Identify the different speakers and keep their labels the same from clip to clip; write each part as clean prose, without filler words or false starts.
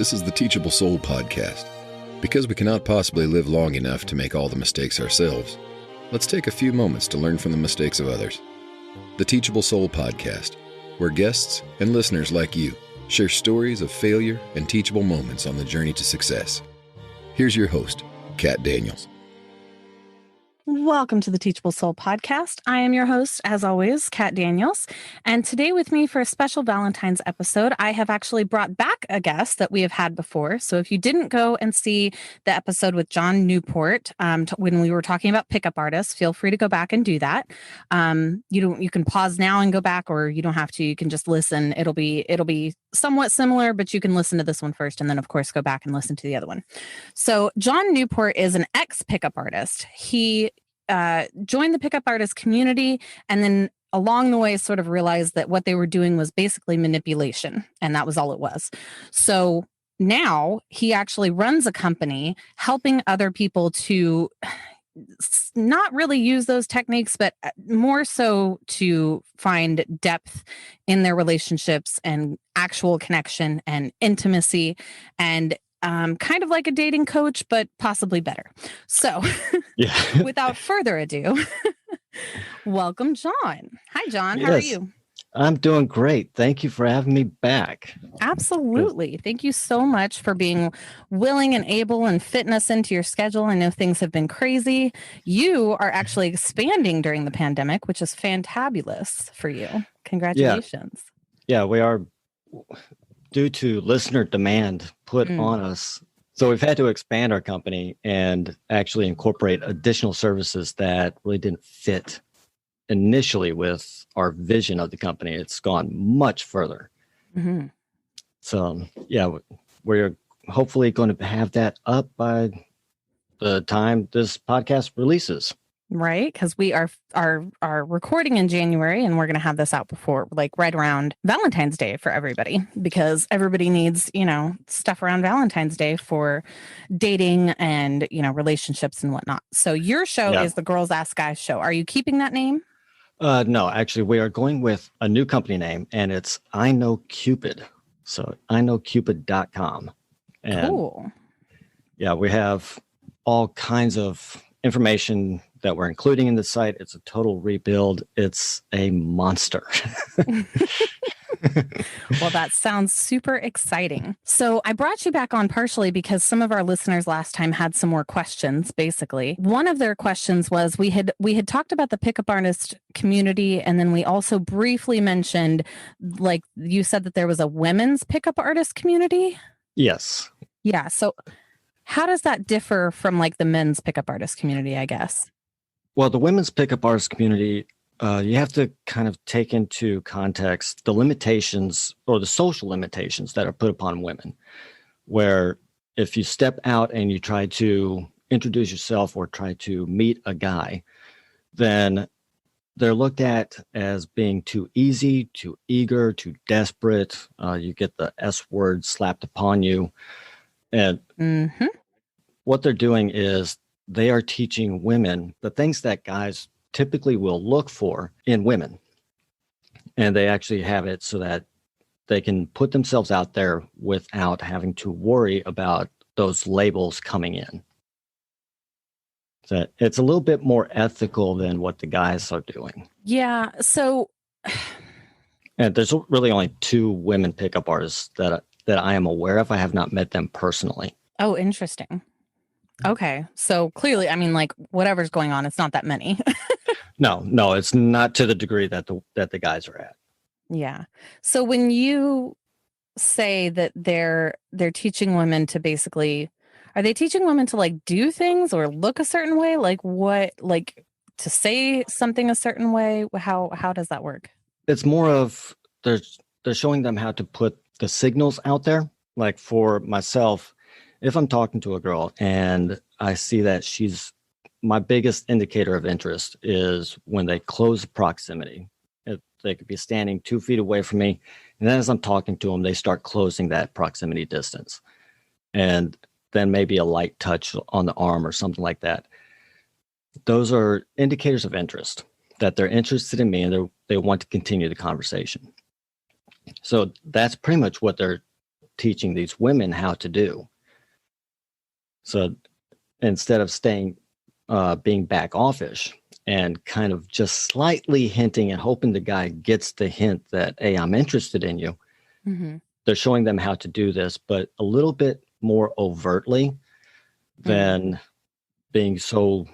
Speaker 1: This is the Teachable Soul podcast. Because we cannot possibly live long enough to make all the mistakes ourselves, let's take a few moments to learn from the mistakes of others. The Teachable Soul podcast, where guests and listeners like you share stories of failure and teachable moments on the journey to success. Here's your host, Kat Daniels.
Speaker 2: Welcome to the Teachable Soul podcast. I am your host, as always, Kat Daniels. And today with me for a special Valentine's episode, I have actually brought back a guest that we have had before. So if you didn't go and see the episode with John Newport when we were talking about pickup artists, feel free to go back and do that. You can pause now and go back, or you don't have to. You can just listen. It'll be somewhat similar, but you can listen to this one first and then, of course, go back and listen to the other one. So John Newport is an ex-pickup artist. He joined the pickup artist community and then along the way sort of realized that what they were doing was basically manipulation, and that was all it was. So now he actually runs a company helping other people to not really use those techniques, but more so to find depth in their relationships and actual connection and intimacy, and kind of like a dating coach, but possibly better. So without further ado, welcome, John. Hi, John. How are you?
Speaker 3: I'm doing great. Thank you for having me back.
Speaker 2: Absolutely. Thank you so much for being willing and able and fitting us into your schedule. I know things have been crazy. You are actually expanding during the pandemic, which is fantabulous for you. Congratulations.
Speaker 3: Yeah, we are, due to listener demand put on us. So we've had to expand our company and actually incorporate additional services that really didn't fit initially with our vision of the company. It's gone much further. Mm-hmm. So yeah, we're hopefully going to have that up by the time this podcast releases.
Speaker 2: Right, because we are recording in January, and we're going to have this out before, like right around Valentine's Day for everybody, because everybody needs, stuff around Valentine's Day for dating and, relationships and whatnot. So your show is the Girls Ask Guys show. Are you keeping that name?
Speaker 3: No, actually, we are going with a new company name, and it's I Know Cupid. So iknowcupid.com. And
Speaker 2: cool.
Speaker 3: Yeah, we have all kinds of information that we're including in the site. It's a total rebuild. It's a monster.
Speaker 2: Well, that sounds super exciting. So I brought you back on partially because some of our listeners last time had some more questions, basically. One of their questions was we had talked about the pickup artist community, and then we also briefly mentioned, like you said, that there was a women's pickup artist community?
Speaker 3: Yes.
Speaker 2: Yeah. So how does that differ from like the men's pickup artist community, I guess?
Speaker 3: Well, the women's pickup artist community, you have to kind of take into context the limitations or the social limitations that are put upon women, where if you step out and you try to introduce yourself or try to meet a guy, then they're looked at as being too easy, too eager, too desperate. You get the S word slapped upon you. And what they're doing is they are teaching women the things that guys typically will look for in women. And they actually have it so that they can put themselves out there without having to worry about those labels coming in. So it's a little bit more ethical than what the guys are doing.
Speaker 2: Yeah. So,
Speaker 3: and there's really only 2 women pickup artists that I am aware of. I have not met them personally.
Speaker 2: Oh, interesting. Okay. So clearly, I mean, like whatever's going on, it's not that many.
Speaker 3: No, it's not to the degree that the guys are at.
Speaker 2: Yeah. So when you say that they're teaching women to basically, are they teaching women to like do things or look a certain way? Like what, like to say something a certain way? How does that work?
Speaker 3: It's more of they're showing them how to put the signals out there. Like for myself, if I'm talking to a girl and I see that my biggest indicator of interest is when they close proximity. They could be standing 2 feet away from me, and then as I'm talking to them, they start closing that proximity distance. And then maybe a light touch on the arm or something like that. Those are indicators of interest, that they're interested in me and they want to continue the conversation. So that's pretty much what they're teaching these women how to do. So instead of being back offish and kind of just slightly hinting and hoping the guy gets the hint that, hey, I'm interested in you, they're showing them how to do this, but a little bit more overtly than being so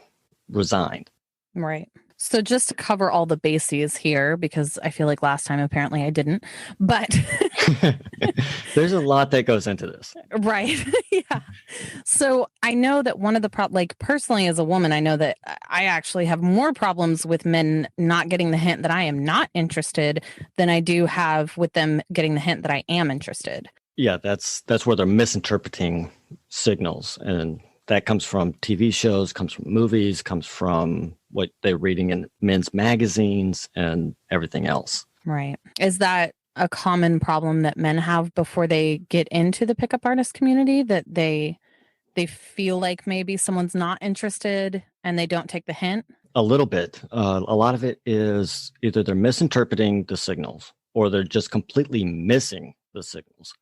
Speaker 3: resigned.
Speaker 2: Right. So just to cover all the bases here, because I feel like last time apparently I didn't, but
Speaker 3: there's a lot that goes into this.
Speaker 2: Right. Yeah. So I know that one of the like personally as a woman, I know that I actually have more problems with men not getting the hint that I am not interested than I do have with them getting the hint that I am interested.
Speaker 3: Yeah, that's where they're misinterpreting signals, and that comes from TV shows, comes from movies, comes from what they're reading in men's magazines and everything else.
Speaker 2: Right. Is that a common problem that men have before they get into the pickup artist community, that they feel like maybe someone's not interested and they don't take the hint?
Speaker 3: A little bit. A lot of it is either they're misinterpreting the signals or they're just completely missing the signals.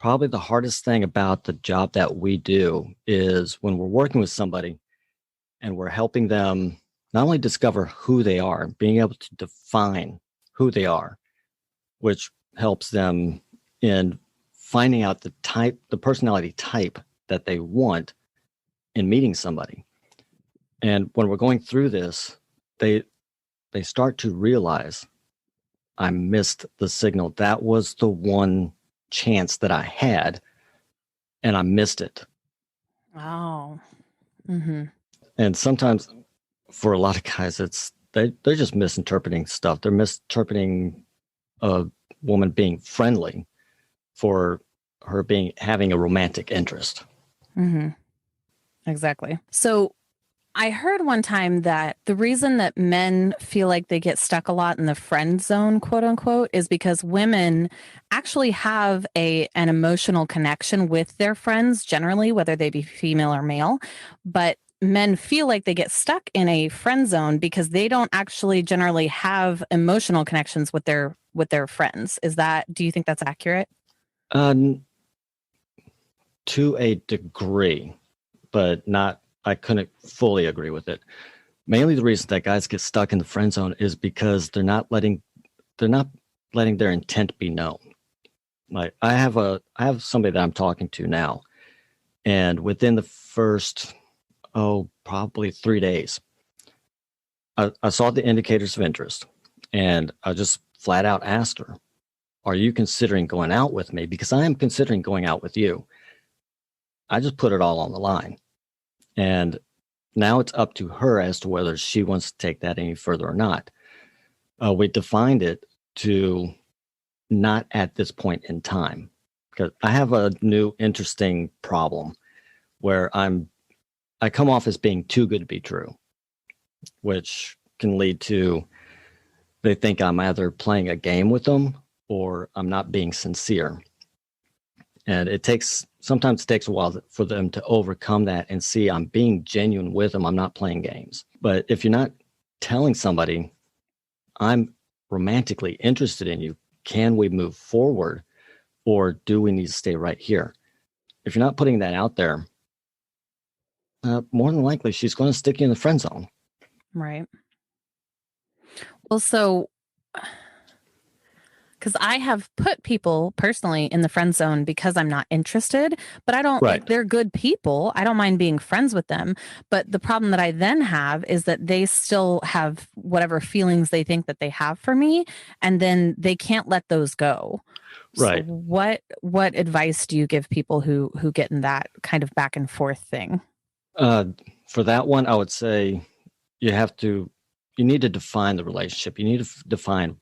Speaker 3: Probably the hardest thing about the job that we do is when we're working with somebody and we're helping them not only discover who they are, being able to define who they are, which helps them in finding out the personality type that they want in meeting somebody. And when we're going through this, they start to realize, I missed the signal. That was the one chance that I had, and I missed it.
Speaker 2: Oh. Mm-hmm.
Speaker 3: And sometimes for a lot of guys, they're just misinterpreting stuff. They're misinterpreting a woman being friendly for her having a romantic interest.
Speaker 2: Mm-hmm. Exactly. So I heard one time that the reason that men feel like they get stuck a lot in the friend zone, quote unquote, is because women actually have an emotional connection with their friends generally, whether they be female or male. But men feel like they get stuck in a friend zone because they don't actually generally have emotional connections with their friends. Do you think that's accurate?
Speaker 3: To a degree, but I couldn't fully agree with it. Mainly the reason that guys get stuck in the friend zone is because they're not letting their intent be known. Like I have somebody that I'm talking to now, and within the first probably 3 days, I saw the indicators of interest, and I just flat out asked her, "Are you considering going out with me? Because I am considering going out with you." I just put it all on the line. And now it's up to her as to whether she wants to take that any further or not. We defined it to not at this point in time, because I have a new interesting problem where I come off as being too good to be true, which can lead to they think I'm either playing a game with them or I'm not being sincere. And sometimes it takes a while for them to overcome that and see I'm being genuine with them. I'm not playing games. But if you're not telling somebody, I'm romantically interested in you, can we move forward, or do we need to stay right here? If you're not putting that out there, more than likely she's going to stick you in the friend zone.
Speaker 2: Right. Well, so because I have put people personally in the friend zone because I'm not interested, but I don't like they're good people. I don't mind being friends with them. But the problem that I then have is that they still have whatever feelings they think that they have for me, and then they can't let those go.
Speaker 3: Right.
Speaker 2: So what advice do you give people who get in that kind of back and forth thing?
Speaker 3: For that one, I would say you need to define the relationship. You need to define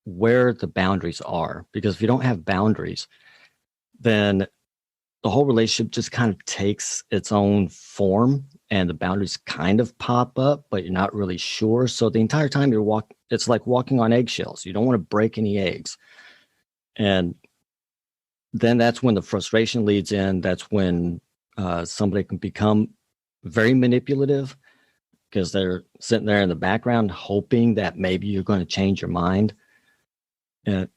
Speaker 3: where the boundaries are, because if you don't have boundaries, then the whole relationship just kind of takes its own form and the boundaries kind of pop up, but you're not really sure. So the entire time it's like walking on eggshells. You don't want to break any eggs. And then that's when the frustration leads in. That's when somebody can become very manipulative, because they're sitting there in the background hoping that maybe you're going to change your mind. And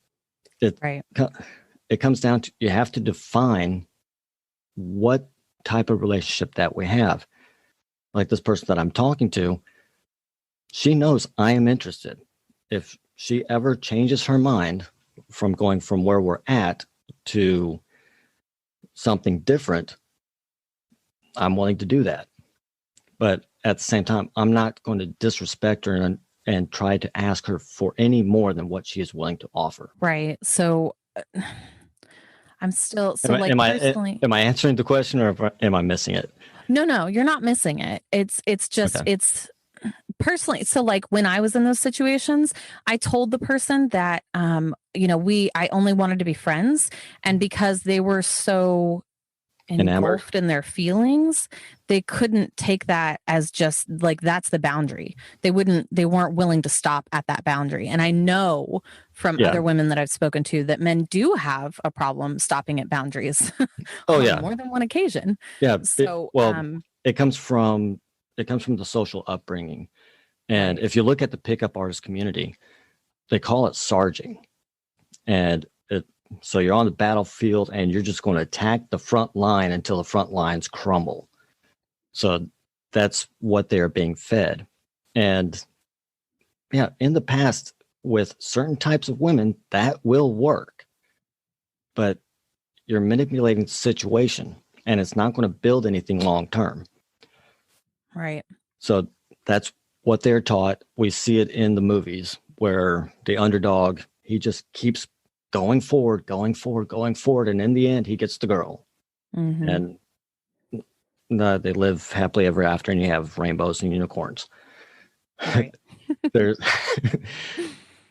Speaker 3: it comes down to, you have to define what type of relationship that we have. Like this person that I'm talking to, she knows I am interested. If she ever changes her mind from going from where we're at to something different, I'm willing to do that. But at the same time, I'm not going to disrespect her and try to ask her for any more than what she is willing to offer.
Speaker 2: Right. So I'm still personally.
Speaker 3: Am I answering the question, or am I missing it?
Speaker 2: No, you're not missing it. It's just
Speaker 3: Okay.
Speaker 2: it's personally. So like when I was in those situations, I told the person that I only wanted to be friends, and because they were so
Speaker 3: Enamored?
Speaker 2: engulfed in their feelings, they couldn't take that as just like that's the boundary. They weren't willing to stop at that boundary. And I know from other women that I've spoken to that men do have a problem stopping at boundaries.
Speaker 3: Oh,
Speaker 2: on more than one occasion.
Speaker 3: Yeah.
Speaker 2: So
Speaker 3: it comes from the social upbringing. And if you look at the pickup artist community, they call it sarging. And so you're on the battlefield and you're just going to attack the front line until the front lines crumble. So that's what they're being fed. And yeah, in the past, with certain types of women, that will work. But you're manipulating the situation, and it's not going to build anything long term.
Speaker 2: Right.
Speaker 3: So that's what they're taught. We see it in the movies where the underdog, he just keeps going forward. And in the end, he gets the girl.
Speaker 2: Mm-hmm.
Speaker 3: And they live happily ever after, and you have rainbows and unicorns.
Speaker 2: Right.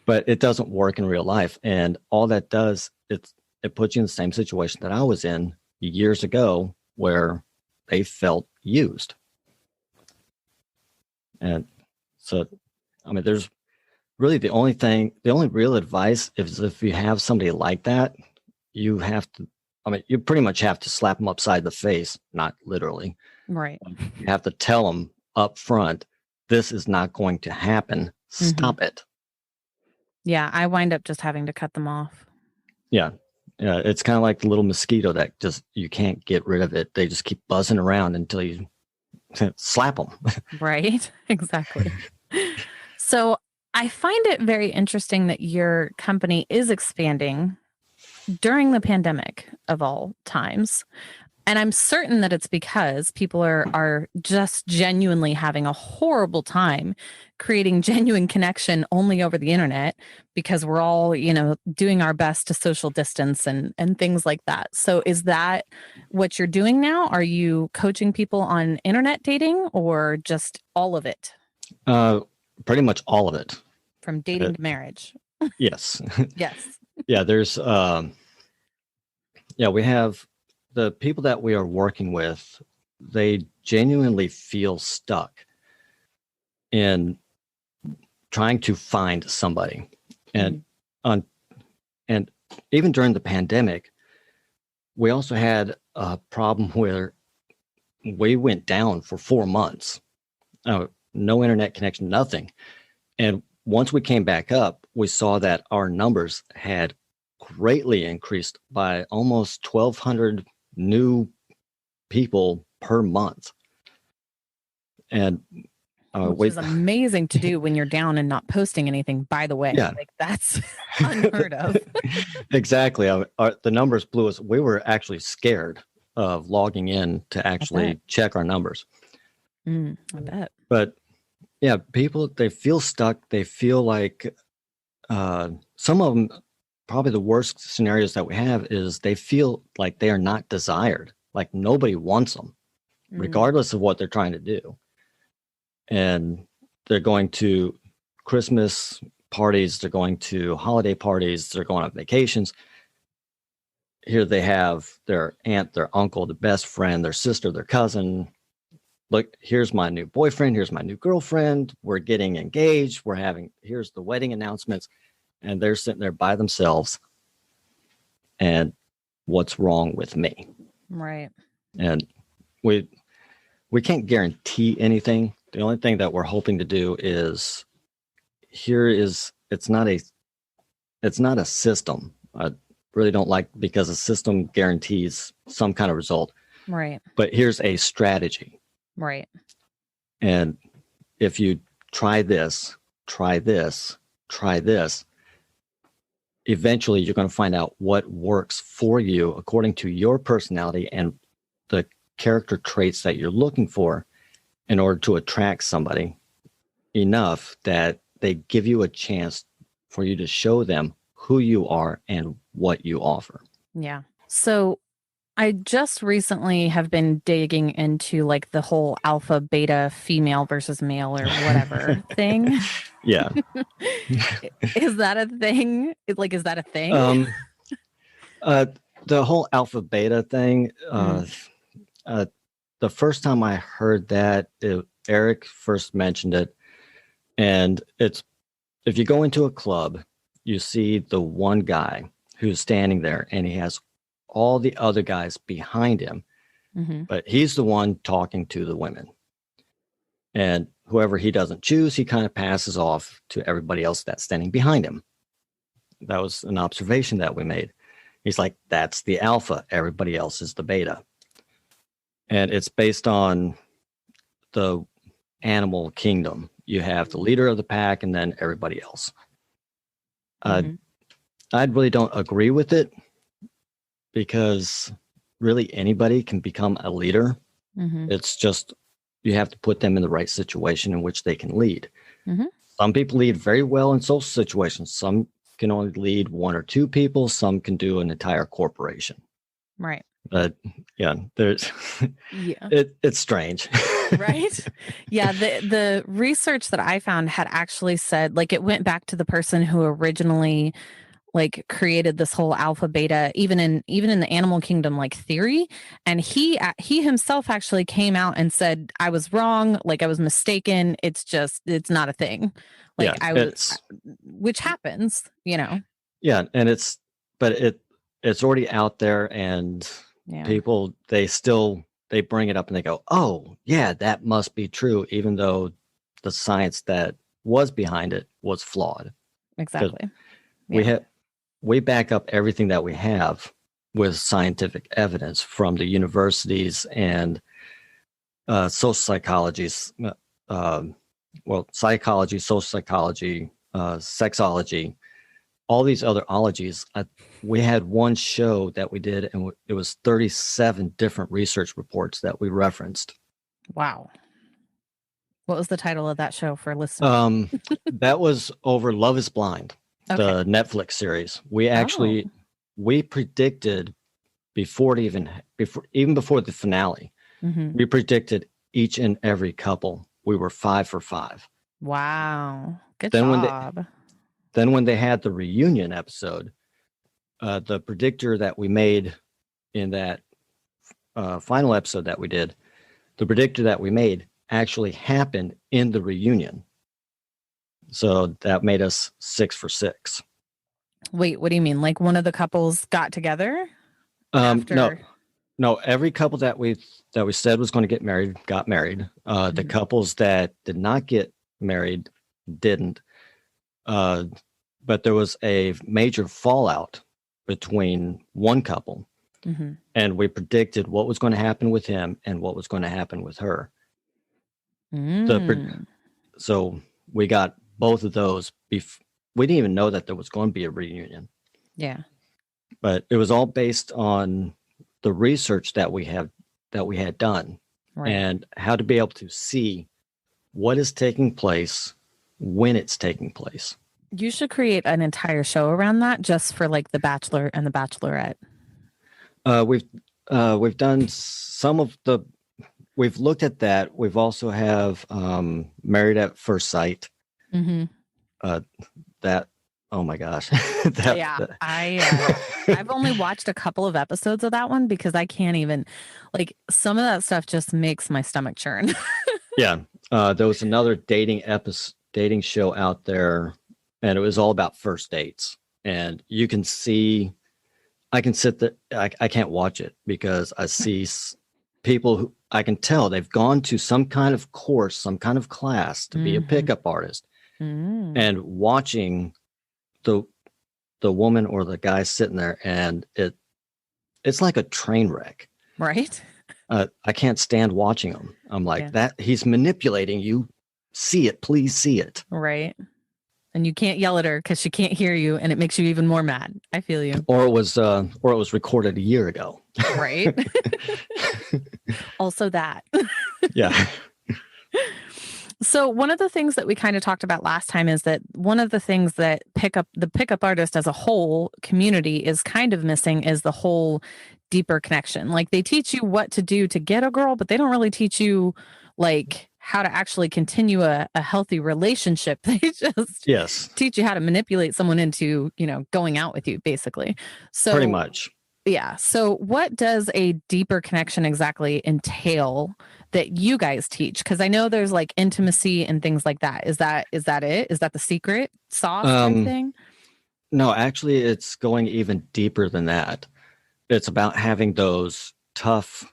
Speaker 3: But it doesn't work in real life. And all that does, it puts you in the same situation that I was in years ago, where they felt used. And so, I mean, there's really the only real advice is if you have somebody like that, you pretty much have to slap them upside the face, not literally.
Speaker 2: Right.
Speaker 3: You have to tell them up front, this is not going to happen. Stop it.
Speaker 2: Yeah, I wind up just having to cut them off.
Speaker 3: Yeah. Yeah, it's kind of like the little mosquito that you can't get rid of it. They just keep buzzing around until you slap them.
Speaker 2: Right. Exactly. So I find it very interesting that your company is expanding during the pandemic of all times. And I'm certain that it's because people are just genuinely having a horrible time creating genuine connection only over the internet, because we're all, doing our best to social distance and things like that. So is that what you're doing now? Are you coaching people on internet dating, or just all of it?
Speaker 3: Pretty much all of it.
Speaker 2: From dating to marriage.
Speaker 3: Yes.
Speaker 2: Yes.
Speaker 3: Yeah, there's we have the people that we are working with, they genuinely feel stuck in trying to find somebody. And and even during the pandemic, we also had a problem where we went down for 4 months. No internet connection, nothing. And once we came back up, we saw that our numbers had greatly increased by almost 1,200 new people per month. And
Speaker 2: which is amazing to do when you're down and not posting anything, by the way.
Speaker 3: Yeah.
Speaker 2: Like that's unheard of.
Speaker 3: Exactly. The numbers blew us. We were actually scared of logging in to actually check our numbers.
Speaker 2: I bet.
Speaker 3: But yeah, people, they feel stuck. They feel like some of them, probably the worst scenarios that we have is they feel like they are not desired. Like nobody wants them, regardless of what they're trying to do. And they're going to Christmas parties, they're going to holiday parties, they're going on vacations. Here they have their aunt, their uncle, the best friend, their sister, their cousin. Look, here's my new boyfriend, here's my new girlfriend, we're getting engaged, here's the wedding announcements, and they're sitting there by themselves. And what's wrong with me? Right. And we can't guarantee anything. The only thing that we're hoping to do is it's not a system. really don't like because the system guarantees some kind of result.
Speaker 2: Right.
Speaker 3: But here's a strategy.
Speaker 2: Right.
Speaker 3: And if you try this, try this, try this, eventually you're going to find out what works for you according to your personality and the character traits that you're looking for in order to attract somebody enough that they give you a chance for you to show them who you are and what you offer.
Speaker 2: Yeah. So I just recently have been digging into like the whole alpha, beta, female versus male or whatever thing.
Speaker 3: Yeah.
Speaker 2: Is that a thing? Like, is that a thing?
Speaker 3: The whole alpha beta thing, the first time I heard that, Eric first mentioned it. And it's, if you go into a club, you see the one guy who's standing there and he has all the other guys behind him, but he's the one talking to the women. And whoever he doesn't choose, he kind of passes off to everybody else that's standing behind him. That was an observation that we made. He's like, that's the alpha. Everybody else is the beta. And it's based on the animal kingdom. You have the leader of the pack and then everybody else. I really don't agree with it because really anybody can become a leader. It's just you have to put them in the right situation in which they can lead. Some people lead very well in social situations. Some can only lead one or two people. Some can do an entire corporation.
Speaker 2: Right.
Speaker 3: But yeah, there's it's strange.
Speaker 2: Right. Yeah. The research that I found had actually said, like, it went back to the person who originally like created this whole alpha beta, even in the animal kingdom, like theory. And he himself actually came out and said, I was wrong. Like I was mistaken. It's not a thing. Like which happens, you know?
Speaker 3: Yeah. And it's already out there and people, they bring it up and they go, oh yeah, that must be true. Even though the science that was behind it was flawed.
Speaker 2: Exactly.
Speaker 3: We back up everything that we have with scientific evidence from the universities and social psychologies, psychology, social psychology, sexology, all these other ologies. We had one show that we did, and it was 37 different research reports that we referenced.
Speaker 2: Wow. What was the title of that show for listeners?
Speaker 3: That was over Love is Blind.
Speaker 2: Okay.
Speaker 3: The Netflix series. We actually we predicted before the finale, we predicted each and every couple. We were 5 for 5.
Speaker 2: Wow. Good job.
Speaker 3: Then when they had the reunion episode, the predictor that we made in that final episode that we did, the predictor that we made actually happened in the reunion. So that made us 6 for 6.
Speaker 2: Wait, what do you mean? Like one of the couples got together?
Speaker 3: No. Every couple that we said was going to get married got married. The couples that did not get married didn't. But there was a major fallout between one couple, and we predicted what was going to happen with him and what was going to happen with her. So we got both of those. We didn't even know that there was going to be a reunion.
Speaker 2: Yeah.
Speaker 3: But it was all based on the research that we had done, and how to be able to see what is taking place when it's taking place.
Speaker 2: You should create an entire show around that just for like The Bachelor and The Bachelorette.
Speaker 3: We've done some of the. We've looked at that. We've also have Married at First Sight. That, oh my gosh.
Speaker 2: I've only watched a couple of episodes of that one because I can't even, like, some of that stuff just makes my stomach churn.
Speaker 3: Yeah. There was another dating show out there, and it was all about first dates. And you can see, I can sit there, I can't watch it because I see people who I can tell they've gone to some kind of course, some kind of class to be a pickup artist. And watching the the woman or the guy sitting there, and it's like a train wreck.
Speaker 2: Right.
Speaker 3: I can't stand watching him. I'm like,
Speaker 2: Yeah.
Speaker 3: that he's manipulating you. See it, please see it.
Speaker 2: Right. And you can't yell at her because she can't hear you, and it makes you even more mad. I feel you.
Speaker 3: Or it was recorded a year ago.
Speaker 2: Right. Also that.
Speaker 3: Yeah.
Speaker 2: So one of the things that we kind of talked about last time is that one of the things that the pickup artist as a whole community is kind of missing is the whole deeper connection. Like they teach you what to do to get a girl, but they don't really teach you like how to actually continue a healthy relationship. They just teach you how to manipulate someone into, going out with you, basically. So
Speaker 3: pretty much.
Speaker 2: Yeah. So what does a deeper connection exactly entail that you guys teach? Because I know there's like intimacy and things like that. Is that it? Is that the secret sauce type thing?
Speaker 3: No, actually, it's going even deeper than that. It's about having those tough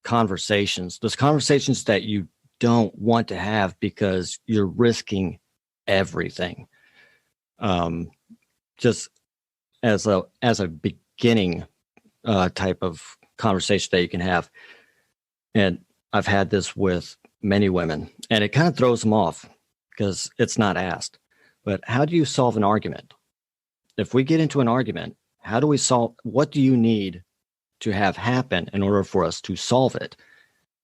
Speaker 3: conversations, those conversations that you don't want to have because you're risking everything. Just as a beginning type of conversation that you can have. And I've had this with many women, and it kind of throws them off because it's not asked. But how do you solve an argument? If we get into an argument, how do we solve? What do you need to have happen in order for us to solve it?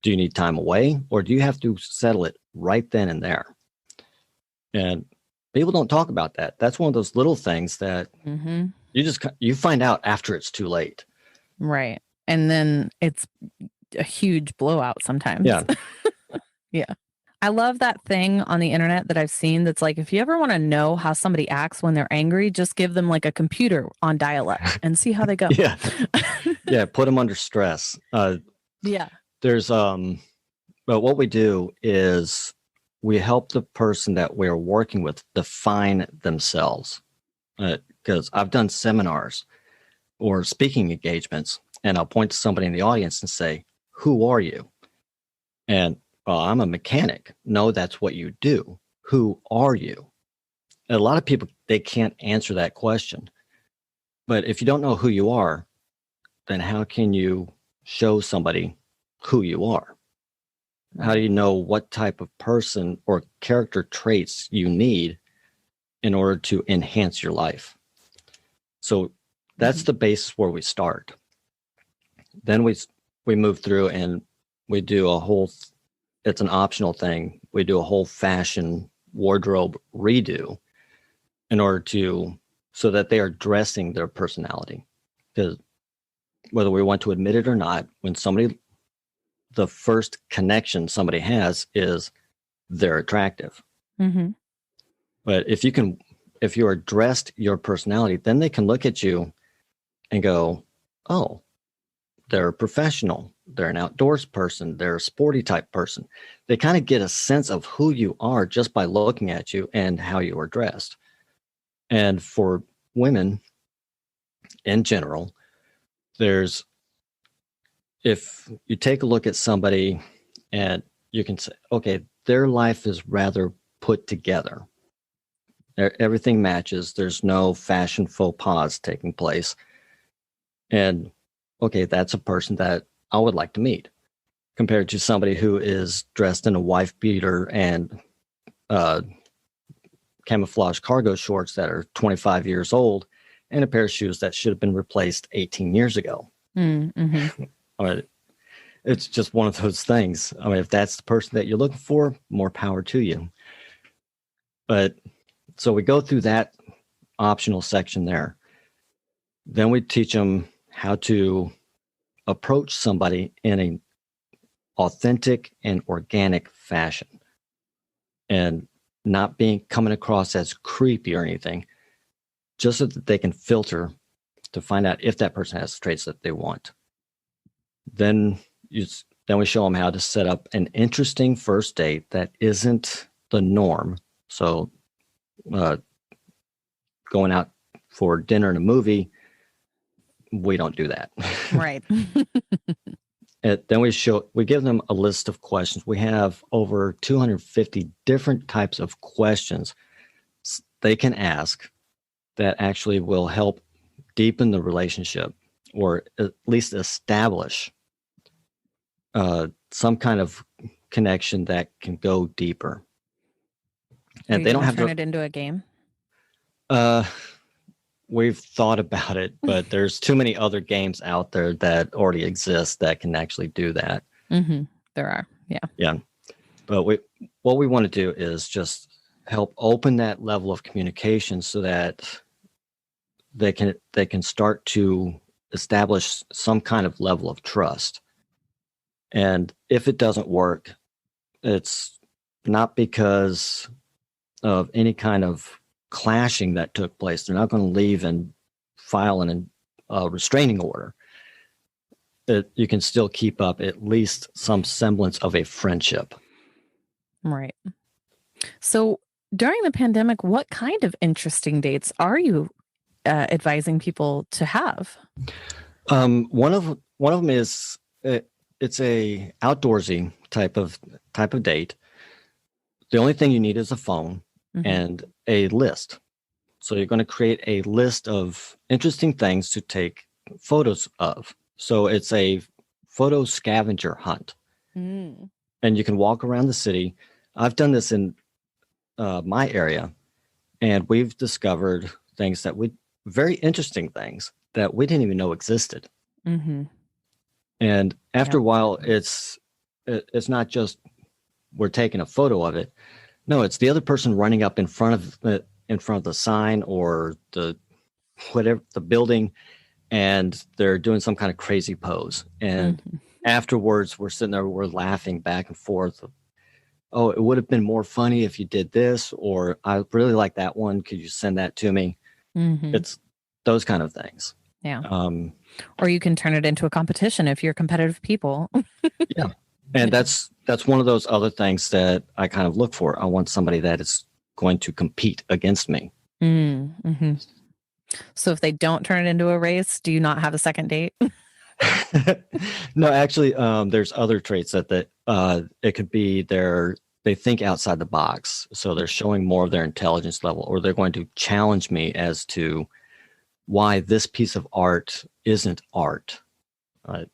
Speaker 3: Do you need time away, or do you have to settle it right then and there? And people don't talk about that. That's one of those little things that you find out after it's too late.
Speaker 2: Right. And then it's a huge blowout sometimes.
Speaker 3: Yeah.
Speaker 2: Yeah. I love that thing on the internet that I've seen that's like, if you ever want to know how somebody acts when they're angry, just give them like a computer on dial-up and see how they go.
Speaker 3: Yeah. Yeah. Put them under stress.
Speaker 2: Yeah.
Speaker 3: There's, but what we do is we help the person that we're working with define themselves. Because I've done seminars or speaking engagements, and I'll point to somebody in the audience and say, "Who are you?" And I'm a mechanic. No, that's what you do. Who are you? And a lot of people, they can't answer that question. But if you don't know who you are, then how can you show somebody who you are? How do you know what type of person or character traits you need in order to enhance your life? So that's the basis where we start. Then we move through and we do a whole, it's an optional thing. We do a whole fashion wardrobe redo in order to, so that they are dressing their personality. Because whether we want to admit it or not, when somebody, the first connection somebody has is they're attractive. Mm-hmm. But if you are dressed your personality, then they can look at you and go, oh, they're a professional. They're an outdoors person. They're a sporty type person. They kind of get a sense of who you are just by looking at you and how you are dressed. And for women in general, if you take a look at somebody and you can say, okay, their life is rather put together. Everything matches. There's no fashion faux pas taking place. And okay, that's a person that I would like to meet, compared to somebody who is dressed in a wife beater and camouflage cargo shorts that are 25 years old and a pair of shoes that should have been replaced 18 years ago. Mm-hmm. I mean, it's just one of those things. I mean, if that's the person that you're looking for, more power to you. But so we go through that optional section there. Then we teach them how to approach somebody in an authentic and organic fashion, and not coming across as creepy or anything, just so that they can filter to find out if that person has the traits that they want. Then we show them how to set up an interesting first date that isn't the norm. So going out for dinner and a movie, we don't do that.
Speaker 2: Right.
Speaker 3: And then we give them a list of questions. We have over 250 different types of questions they can ask that actually will help deepen the relationship, or at least establish some kind of connection that can go deeper. And they don't have
Speaker 2: to turn it into a game.
Speaker 3: We've thought about it, but there's too many other games out there that already exist that can actually do that.
Speaker 2: Mm-hmm. There are,
Speaker 3: yeah. But what we want to do is just help open that level of communication so that they can start to establish some kind of level of trust. And if it doesn't work, it's not because of any kind of clashing that took place. They're not going to leave and file a restraining order. You can still keep up at least some semblance of a friendship.
Speaker 2: Right. So during the pandemic, what kind of interesting dates are you advising people to have?
Speaker 3: One of them is it's a outdoorsy type of date. The only thing you need is a phone and a list. So you're going to create a list of interesting things to take photos of. So it's a photo scavenger hunt. And you can walk around the city. I've done this in my area, and we've discovered things very interesting things that we didn't even know existed. And after a while, it's not just we're taking a photo of it. No, it's the other person running up in front of the sign or the building, and they're doing some kind of crazy pose. And afterwards, we're sitting there, we're laughing back and forth. Oh, it would have been more funny if you did this, or I really like that one. Could you send that to me? It's those kind of things.
Speaker 2: Yeah. Or you can turn it into a competition if you're competitive people.
Speaker 3: Yeah. And that's one of those other things that I kind of look for. I want somebody that is going to compete against me.
Speaker 2: So if they don't turn it into a race, do you not have a second date?
Speaker 3: No, actually, there's other traits that it could be they think outside the box. So they're showing more of their intelligence level, or they're going to challenge me as to why this piece of art isn't art. I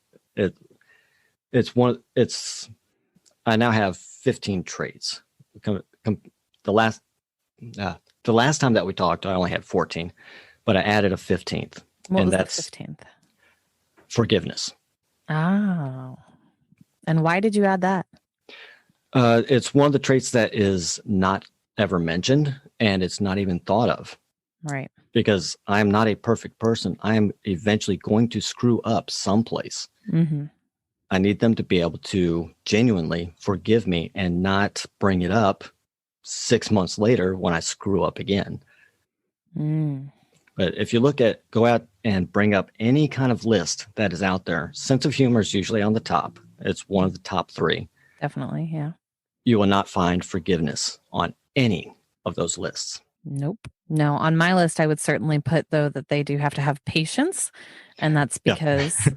Speaker 3: now have 15 traits. The last time that we talked, I only had 14, but I added a 15th.
Speaker 2: What was the 15th?
Speaker 3: Forgiveness.
Speaker 2: Oh. And why did you add that?
Speaker 3: It's one of the traits that is not ever mentioned, and it's not even thought of.
Speaker 2: Right.
Speaker 3: Because I'm not a perfect person. I am eventually going to screw up someplace. I need them to be able to genuinely forgive me and not bring it up 6 months later when I screw up again. But if you go out and bring up any kind of list that is out there, sense of humor is usually on the top. It's one of the top 3.
Speaker 2: Definitely, yeah.
Speaker 3: You will not find forgiveness on any of those lists.
Speaker 2: Nope. No, on my list, I would certainly put, though, that they do have to have patience. And that's because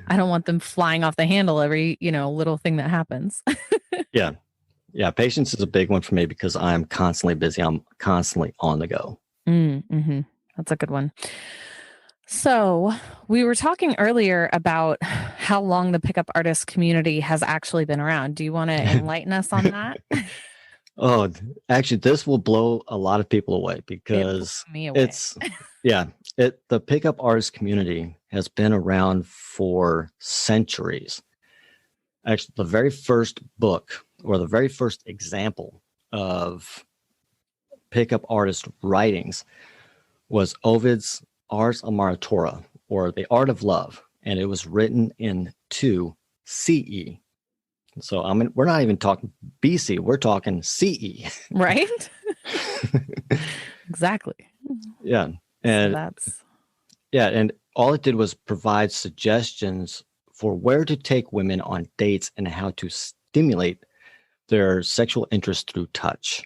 Speaker 2: I don't want them flying off the handle every, little thing that happens.
Speaker 3: Yeah. Yeah. Patience is a big one for me because I'm constantly busy. I'm constantly on the go.
Speaker 2: That's a good one. So we were talking earlier about how long the pickup artist community has actually been around. Do you want to enlighten us on that?
Speaker 3: Oh, actually, this will blow a lot of people away because the pickup artist community has been around for centuries. Actually, the very first book or the very first example of pickup artist writings was Ovid's Ars Amaratura, or The Art of Love, and it was written in 2 CE. So we're not even talking BC, we're talking CE.
Speaker 2: Right? Exactly.
Speaker 3: Yeah. And and all it did was provide suggestions for where to take women on dates and how to stimulate their sexual interest through touch.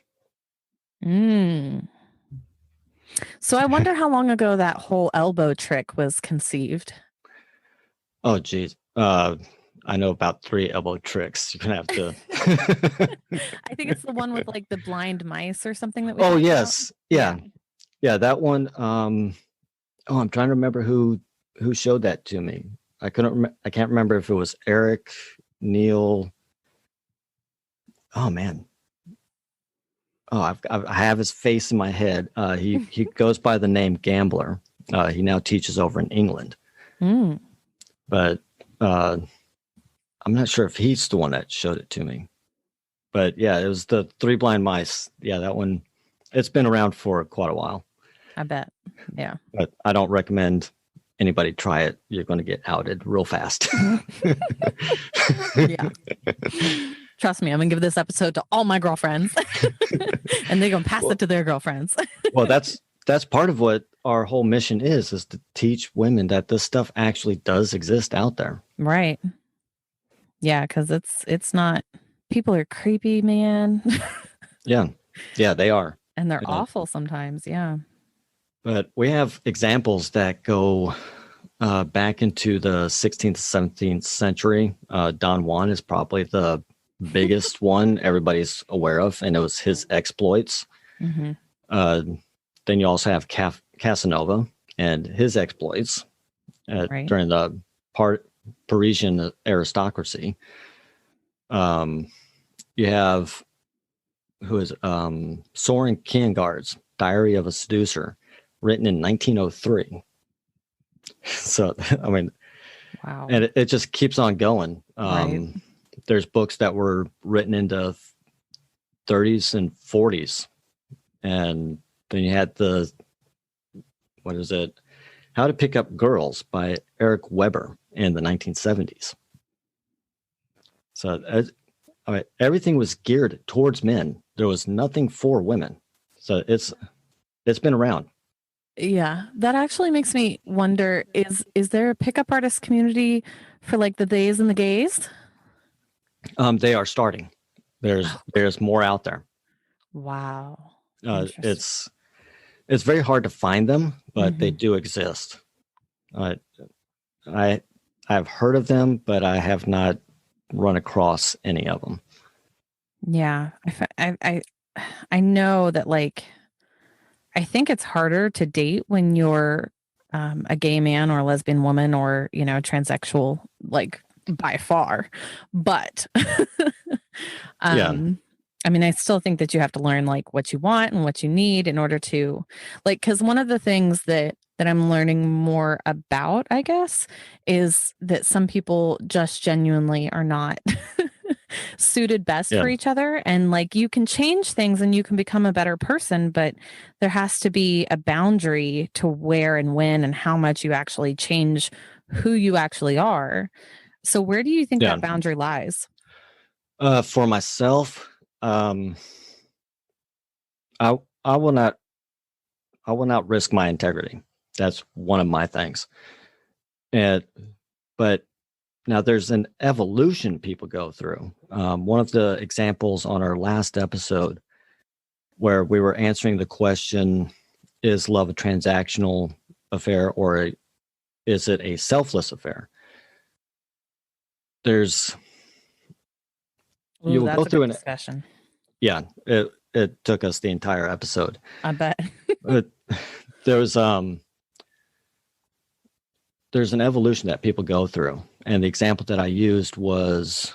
Speaker 2: So I wonder how long ago that whole elbow trick was conceived.
Speaker 3: Oh, geez. I know about 3 elbow tricks. You're gonna have to.
Speaker 2: I think it's the one with like the blind mice or something that we.
Speaker 3: Oh yes, yeah. Yeah, that one. I'm trying to remember who showed that to me. I can't remember if it was Eric, Neil. Oh man. Oh, I have his face in my head. He goes by the name Gambler. He now teaches over in England.
Speaker 2: Mm.
Speaker 3: But I'm not sure if he's the one that showed it to me. But yeah, it was the Three Blind Mice. Yeah, that one. It's been around for quite a while.
Speaker 2: I bet. Yeah.
Speaker 3: But I don't recommend anybody try it. You're going to get outed real fast.
Speaker 2: Yeah. Trust me, I'm going to give this episode to all my girlfriends and they're going to pass it to their girlfriends.
Speaker 3: Well, that's part of what our whole mission is to teach women that this stuff actually does exist out there.
Speaker 2: Right. Yeah, because it's not, people are creepy, man.
Speaker 3: Yeah, they are.
Speaker 2: And they're awful sometimes. Yeah.
Speaker 3: But we have examples that go back into the 16th, 17th century. Don Juan is probably the biggest one everybody's aware of, and it was his exploits.
Speaker 2: Mm-hmm.
Speaker 3: Then you also have Casanova and his exploits during the Parisian aristocracy. You have Soren Kierkegaard's Diary of a Seducer, written in 1903. So, I mean,
Speaker 2: wow.
Speaker 3: And it just keeps on going.
Speaker 2: Right.
Speaker 3: There's books that were written into 30s and 40s. And then you had How to Pick Up Girls by Eric Weber in the 1970s. So, I mean, everything was geared towards men. There was nothing for women. So it's been around.
Speaker 2: Yeah, that actually makes me wonder, is there a pickup artist community for like the theys and the gays?
Speaker 3: They are starting. There's more out there.
Speaker 2: Wow.
Speaker 3: It's very hard to find them, but they do exist. I've heard of them, but I have not run across any of them.
Speaker 2: Yeah, I know that, like, I think it's harder to date when you're a gay man or a lesbian woman or, transsexual, like, by far. But I mean, I still think that you have to learn like what you want and what you need in order to, like, because one of the things that I'm learning more about, I guess, is that some people just genuinely are not suited best for each other. And like, you can change things and you can become a better person, but there has to be a boundary to where and when and how much you actually change who you actually are. So where do you think that boundary lies?
Speaker 3: For myself, I will not risk my integrity. That's one of my things. But now there's an evolution people go through. One of the examples on our last episode where we were answering the question, is love a transactional affair or is it a selfless affair? You will go through an
Speaker 2: discussion.
Speaker 3: Yeah, it took us the entire episode.
Speaker 2: I bet.
Speaker 3: There's an evolution that people go through, and the example that I used was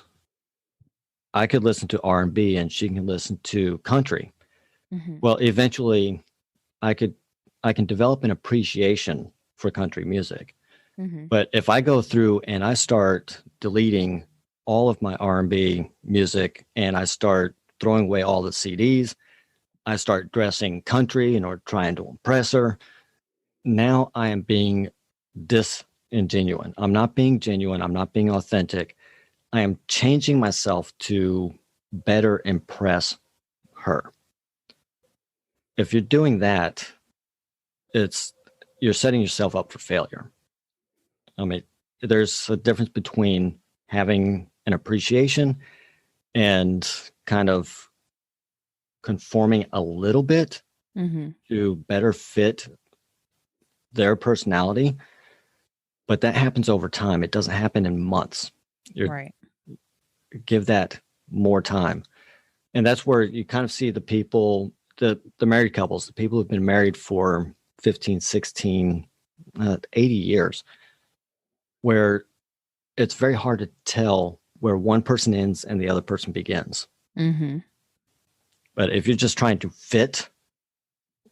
Speaker 3: I could listen to R&B and she can listen to country. Mm-hmm. Well, eventually, I can develop an appreciation for country music. Mm-hmm. But if I go through and I start deleting all of my R&B music and I start throwing away all the CDs, I start dressing country in order trying to impress her, now I am being disingenuine. I'm not being genuine. I'm not being authentic. I am changing myself to better impress her. If you're doing that, you're setting yourself up for failure. I mean, there's a difference between having an appreciation and kind of conforming a little bit to better fit their personality. But that happens over time. It doesn't happen in months.
Speaker 2: Right.
Speaker 3: Give that more time. And that's where you kind of see the people the married couples, the people who've been married for 15, 16, 80 years, where it's very hard to tell where one person ends and the other person begins.
Speaker 2: Mm-hmm.
Speaker 3: But if you're just trying to fit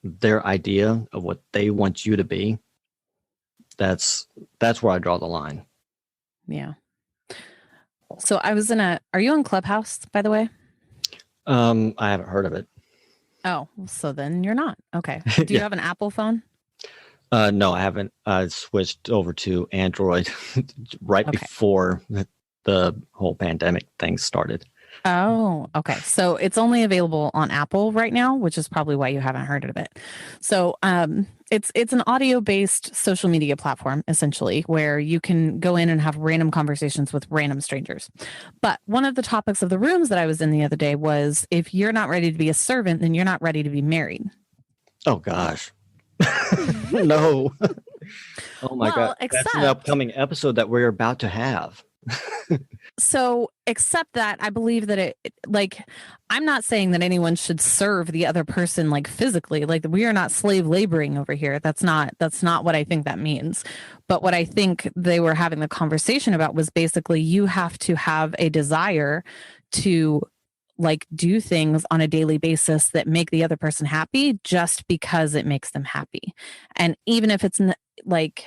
Speaker 3: their idea of what they want you to be, that's where I draw the line.
Speaker 2: Yeah. So are you on Clubhouse, by the way?
Speaker 3: I haven't heard of it.
Speaker 2: Oh, so then you're not. Okay. Do you have an Apple phone?
Speaker 3: No, I haven't. I switched over to Android right before the whole pandemic thing started.
Speaker 2: Oh, okay. So it's only available on Apple right now, which is probably why you haven't heard of it. So it's an audio-based social media platform, essentially, where you can go in and have random conversations with random strangers. But one of the topics of the rooms that I was in the other day was, if you're not ready to be a servant, then you're not ready to be married.
Speaker 3: Oh, gosh. No. Oh, my God. That's an upcoming episode that we're about to have.
Speaker 2: So, except that I believe that I'm not saying that anyone should serve the other person like physically, like we are not slave laboring over here. That's not what I think that means. But what I think they were having the conversation about was basically you have to have a desire to like do things on a daily basis that make the other person happy just because it makes them happy. And even if it's like,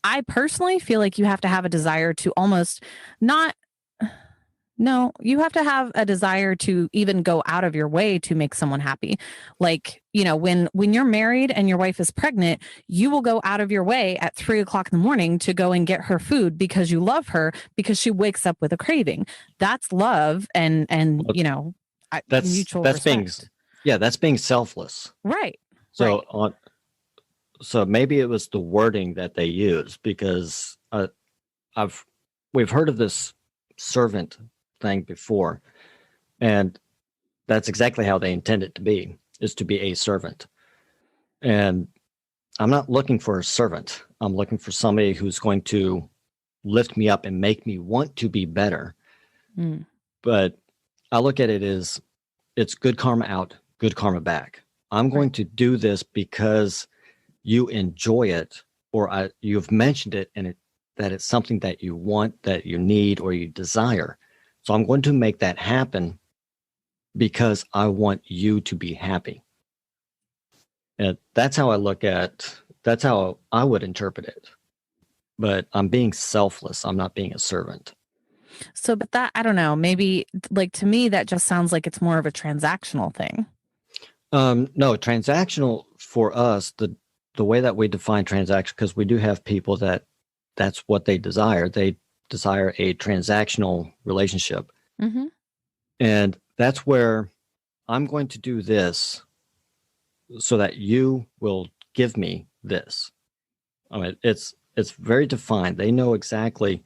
Speaker 2: I personally feel like you have to have a desire to you have to have a desire to even go out of your way to make someone happy. Like, when you're married and your wife is pregnant, you will go out of your way at 3:00 in the morning to go and get her food because you love her, because she wakes up with a craving. That's love. And mutual respect.
Speaker 3: That's being selfless.
Speaker 2: Right.
Speaker 3: So
Speaker 2: right.
Speaker 3: So maybe it was the wording that they used, because we've heard of this servant thing before, and that's exactly how they intend it to be, is to be a servant. And I'm not looking for a servant. I'm looking for somebody who's going to lift me up and make me want to be better.
Speaker 2: Mm.
Speaker 3: But I look at it as it's good karma out, good karma back. I'm going to do this because you enjoy it, or you've mentioned it, and that it's something that you want, that you need, or you desire. So I'm going to make that happen because I want you to be happy. And that's how that's how I would interpret it. But I'm being selfless. I'm not being a servant.
Speaker 2: So, but that, I don't know, maybe like to me, that just sounds like it's more of a transactional thing.
Speaker 3: No, transactional for us, the way that we define transaction, because we do have people that's what they desire. They desire a transactional relationship.
Speaker 2: Mm-hmm.
Speaker 3: And that's where I'm going to do this so that you will give me this. I mean, it's very defined. They know exactly.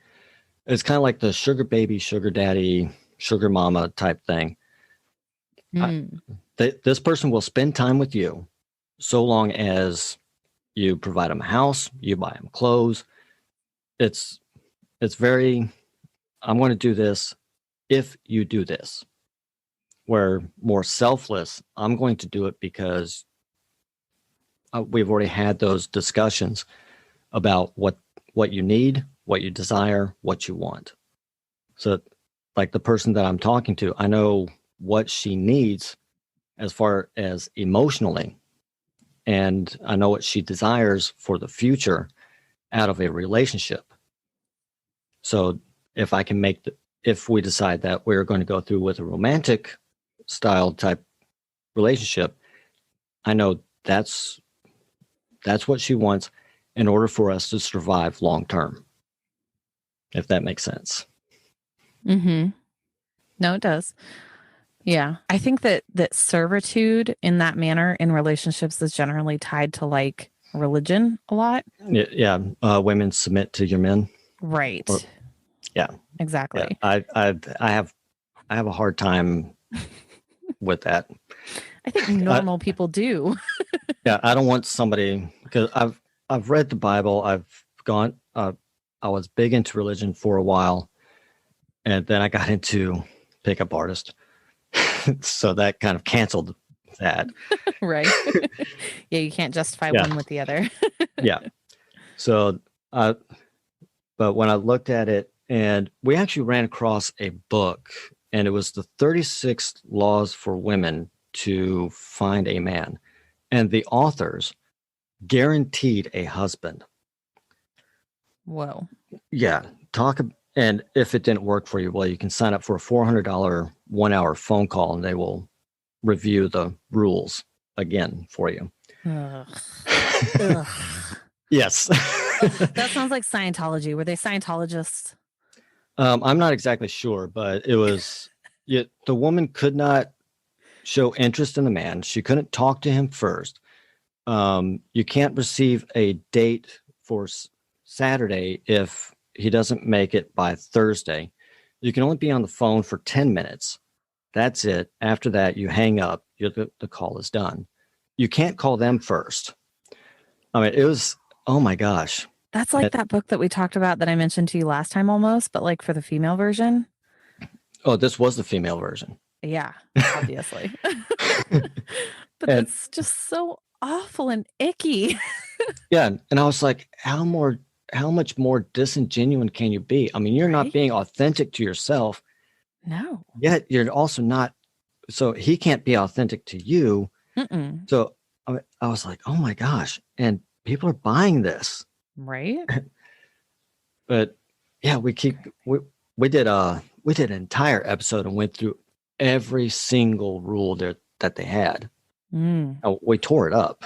Speaker 3: It's kind of like the sugar baby, sugar daddy, sugar mama type thing.
Speaker 2: Mm.
Speaker 3: This person will spend time with you so long as you provide them a house, you buy them clothes. It's very, I'm going to do this if you do this. Where more selfless, I'm going to do it because we've already had those discussions about what you need, what you desire, what you want. So like the person that I'm talking to, I know what she needs as far as emotionally, and I know what she desires for the future out of a relationship. So if I can if we decide that we're going to go through with a romantic style type relationship, I know that's what she wants in order for us to survive long term. If that makes sense.
Speaker 2: Mm-hmm. No, it does. Yeah. I think that servitude in that manner in relationships is generally tied to like religion a lot.
Speaker 3: Yeah. Women submit to your men.
Speaker 2: Right.
Speaker 3: Yeah.
Speaker 2: Exactly.
Speaker 3: Yeah. I have a hard time with that.
Speaker 2: I think normal people do.
Speaker 3: Yeah. I don't want somebody, because I've read the Bible. I was big into religion for a while, and then I got into pickup artist. So that kind of canceled that.
Speaker 2: Right. Yeah, you can't justify
Speaker 3: Yeah.
Speaker 2: one with the other.
Speaker 3: Yeah. So, but when I looked at it, and we actually ran across a book, and it was the 36 Laws for Women to Find a Man. And the authors guaranteed a husband.
Speaker 2: Whoa.
Speaker 3: Yeah. And if it didn't work for you, well, you can sign up for a $400 1-hour phone call, and they will review the rules again for you.
Speaker 2: Ugh. Ugh.
Speaker 3: Yes.
Speaker 2: That sounds like Scientology. Were they Scientologists?
Speaker 3: I'm not exactly sure, but it was the woman could not show interest in the man. She couldn't talk to him first. You can't receive a date for Saturday if he doesn't make it by Thursday. You can only be on the phone for 10 minutes. That's it. After that, you hang up. The call is done. You can't call them first. I mean, it was, oh my gosh.
Speaker 2: That's like that book that we talked about that I mentioned to you last time almost, but like for the female version.
Speaker 3: Oh, this was the female version.
Speaker 2: Yeah, obviously. But it's just so awful and icky.
Speaker 3: Yeah. And I was like, how much more disingenuous can you be? I mean, you're not being authentic to yourself.
Speaker 2: No.
Speaker 3: Yet you're also not. So he can't be authentic to you.
Speaker 2: Mm-mm.
Speaker 3: So I was like, oh my gosh. And people are buying this.
Speaker 2: Right.
Speaker 3: But yeah, we did an entire episode and went through every single rule that they had. We tore it up.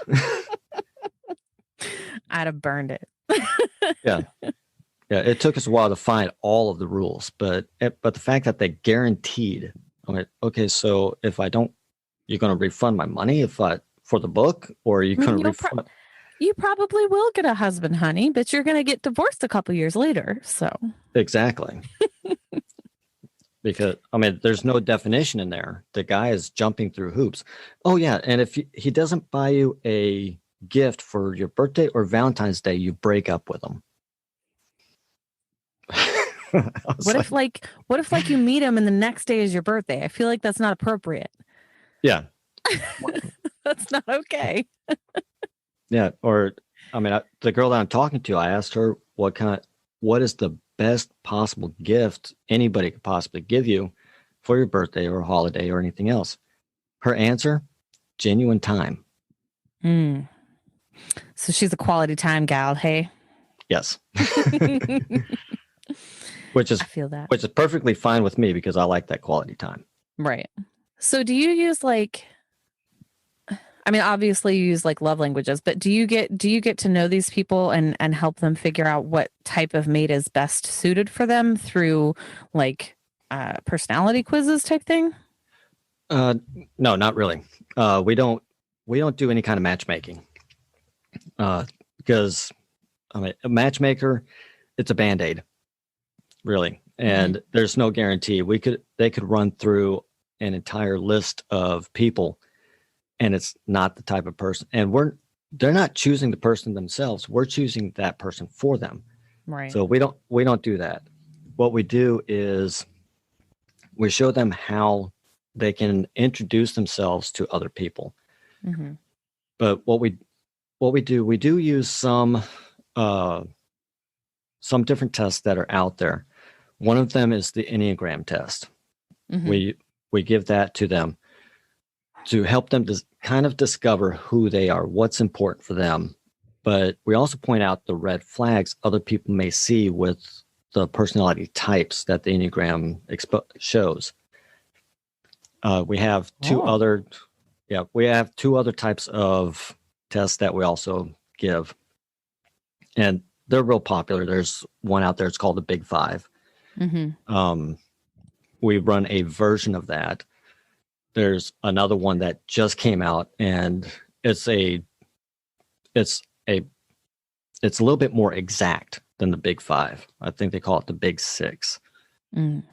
Speaker 2: I'd have burned it.
Speaker 3: Yeah. It took us a while to find all of the rules, but the fact that they guaranteed, I mean, okay, so if I don't, you're going to refund my money for the book, or are you going to refund?
Speaker 2: You probably will get a husband, honey, but you're going to get divorced a couple years later. So
Speaker 3: exactly. Because I mean, there's no definition in there. The guy is jumping through hoops. Oh yeah, and if he doesn't buy you a gift for your birthday or Valentine's Day, you break up with him.
Speaker 2: What if you meet him and the next day is your birthday? I feel like that's not appropriate.
Speaker 3: Yeah.
Speaker 2: That's not okay.
Speaker 3: Yeah. Or, I mean, the girl that I'm talking to, I asked her what is the best possible gift anybody could possibly give you for your birthday or holiday or anything else. Her answer, genuine time.
Speaker 2: So she's a quality time gal, hey?
Speaker 3: Yes. I feel that. Which is perfectly fine with me because I like that quality time.
Speaker 2: Right. So do you use obviously you use like love languages, but do you get to know these people and help them figure out what type of mate is best suited for them through like personality quizzes type thing?
Speaker 3: No, not really. We don't do any kind of matchmaking because a matchmaker, it's a Band-Aid, really, and there's no guarantee. They could run through an entire list of people, and it's not the type of person. And they're not choosing the person themselves. We're choosing that person for them.
Speaker 2: Right.
Speaker 3: So we don't do that. What we do is we show them how they can introduce themselves to other people. Mm-hmm. But what we do use some different tests that are out there. One of them is the Enneagram test. Mm-hmm. We give that to them to help them to kind of discover who they are, what's important for them. But we also point out the red flags other people may see with the personality types that the Enneagram shows. We have two other types of tests that we also give, and they're real popular. There's one out there. It's called the Big Five. Mm-hmm. We run a version of that. There's another one that just came out, and it's a little bit more exact than the Big Five. I think they call it the Big Six. Mm.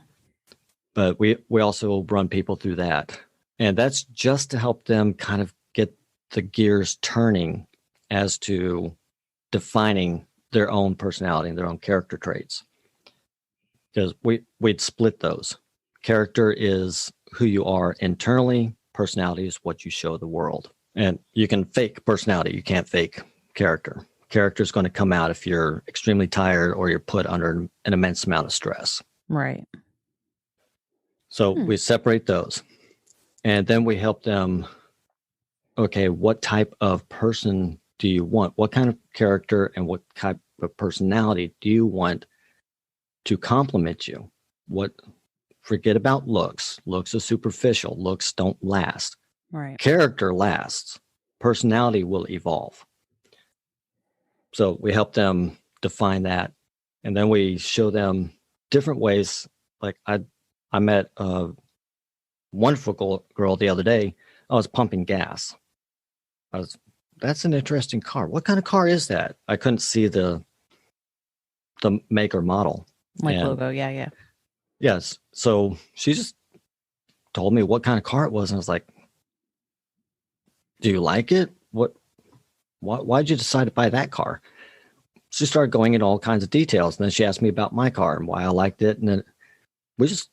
Speaker 3: But we also run people through that. And that's just to help them kind of get the gears turning as to defining their own personality and their own character traits. Because we'd split those. Character is who you are internally. personality is what you show the world. And you can fake personality. You can't fake character. Character is going to come out if you're extremely tired or you're put under an immense amount of stress.
Speaker 2: Right.
Speaker 3: So we separate those. And then we help them, okay, what type of person do you want? What kind of character and what type of personality do you want to complement you? Forget about looks. Looks are superficial. Looks don't last.
Speaker 2: Right.
Speaker 3: Character lasts. Personality will evolve. So we help them define that. And then we show them different ways. Like I met a wonderful girl the other day. I was pumping gas. That's an interesting car. What kind of car is that? I couldn't see the make or model.
Speaker 2: Logo. Yeah.
Speaker 3: Yes. So she just told me what kind of car it was. And I was like, do you like it? Why'd you decide to buy that car? She started going into all kinds of details. And then she asked me about my car and why I liked it. And then it's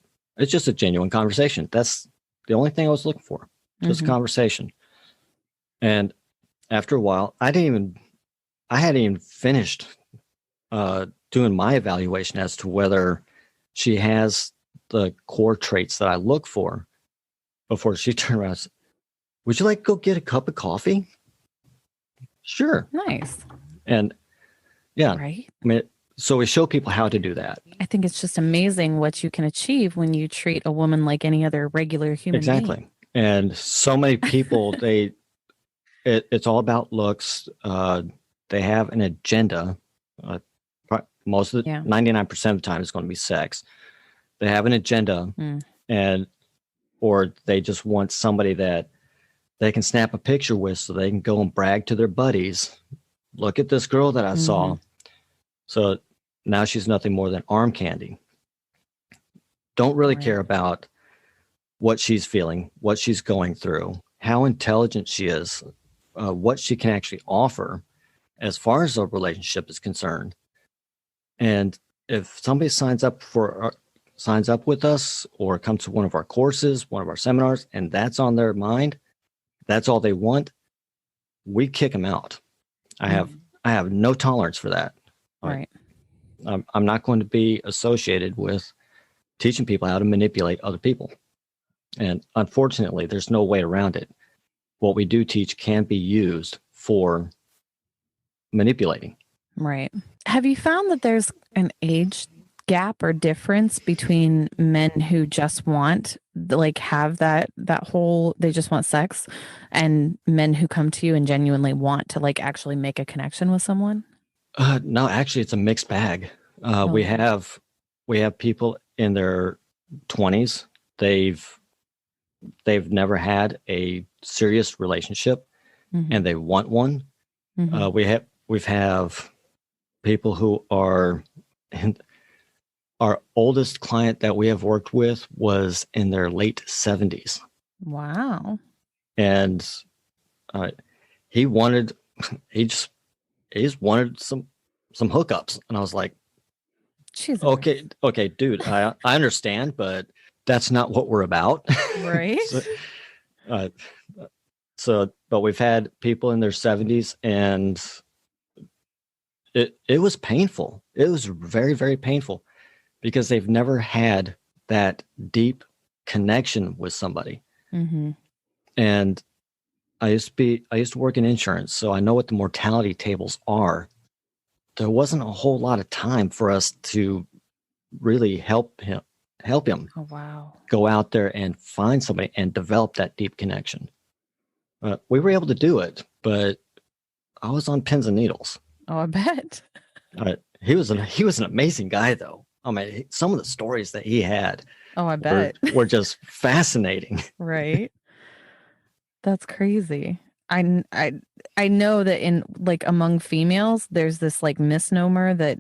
Speaker 3: just a genuine conversation. That's the only thing I was looking for. Just a conversation. And after a while, I hadn't even finished doing my evaluation as to whether she has the core traits that I look for before she turned around and said, would you like to go get a cup of coffee? Sure.
Speaker 2: Nice.
Speaker 3: And yeah,
Speaker 2: right.
Speaker 3: I mean, so we show people how to do that.
Speaker 2: I think it's just amazing what you can achieve when you treat a woman like any other regular human
Speaker 3: Exactly.
Speaker 2: being.
Speaker 3: And so many people, it's all about looks. They have an agenda. Most of the 99% of the time, it's going to be sex. They have an agenda, or they just want somebody that they can snap a picture with, so they can go and brag to their buddies. Look at this girl that I saw. So now she's nothing more than arm candy. Don't really care about what she's feeling, what she's going through, how intelligent she is, what she can actually offer as far as a relationship is concerned. And if somebody signs up with us or comes to one of our courses, one of our seminars, and that's on their mind, that's all they want, we kick them out. I have no tolerance for that.
Speaker 2: Right.
Speaker 3: I'm not going to be associated with teaching people how to manipulate other people. And unfortunately, there's no way around it. What we do teach can be used for manipulating.
Speaker 2: Right. Have you found that there's an age gap or difference between men who just want, have that whole, they just want sex, and men who come to you and genuinely want to actually make a connection with someone?
Speaker 3: No, actually, it's a mixed bag. We have people in their 20s. They've never had a serious relationship, and they want one. We've have people who are, our oldest client that we have worked with was in their late 70s.
Speaker 2: Wow. And
Speaker 3: he just wanted some hookups. And I was like, okay, dude, I understand, but that's not what we're about.
Speaker 2: Right.
Speaker 3: But we've had people in their 70s, and it was painful. It was very, very painful because they've never had that deep connection with somebody. And I used to work in insurance, so I know what the mortality tables are. There wasn't a whole lot of time for us to really help him.
Speaker 2: Oh, wow.
Speaker 3: Go out there and find somebody and develop that deep connection. We were able to do it, but I was on pins and needles.
Speaker 2: Oh, I bet.
Speaker 3: He was an amazing guy, though. I mean, some of the stories that he had.
Speaker 2: Oh, I bet.
Speaker 3: Were just fascinating.
Speaker 2: Right. That's crazy. I know that in among females, there's this misnomer that,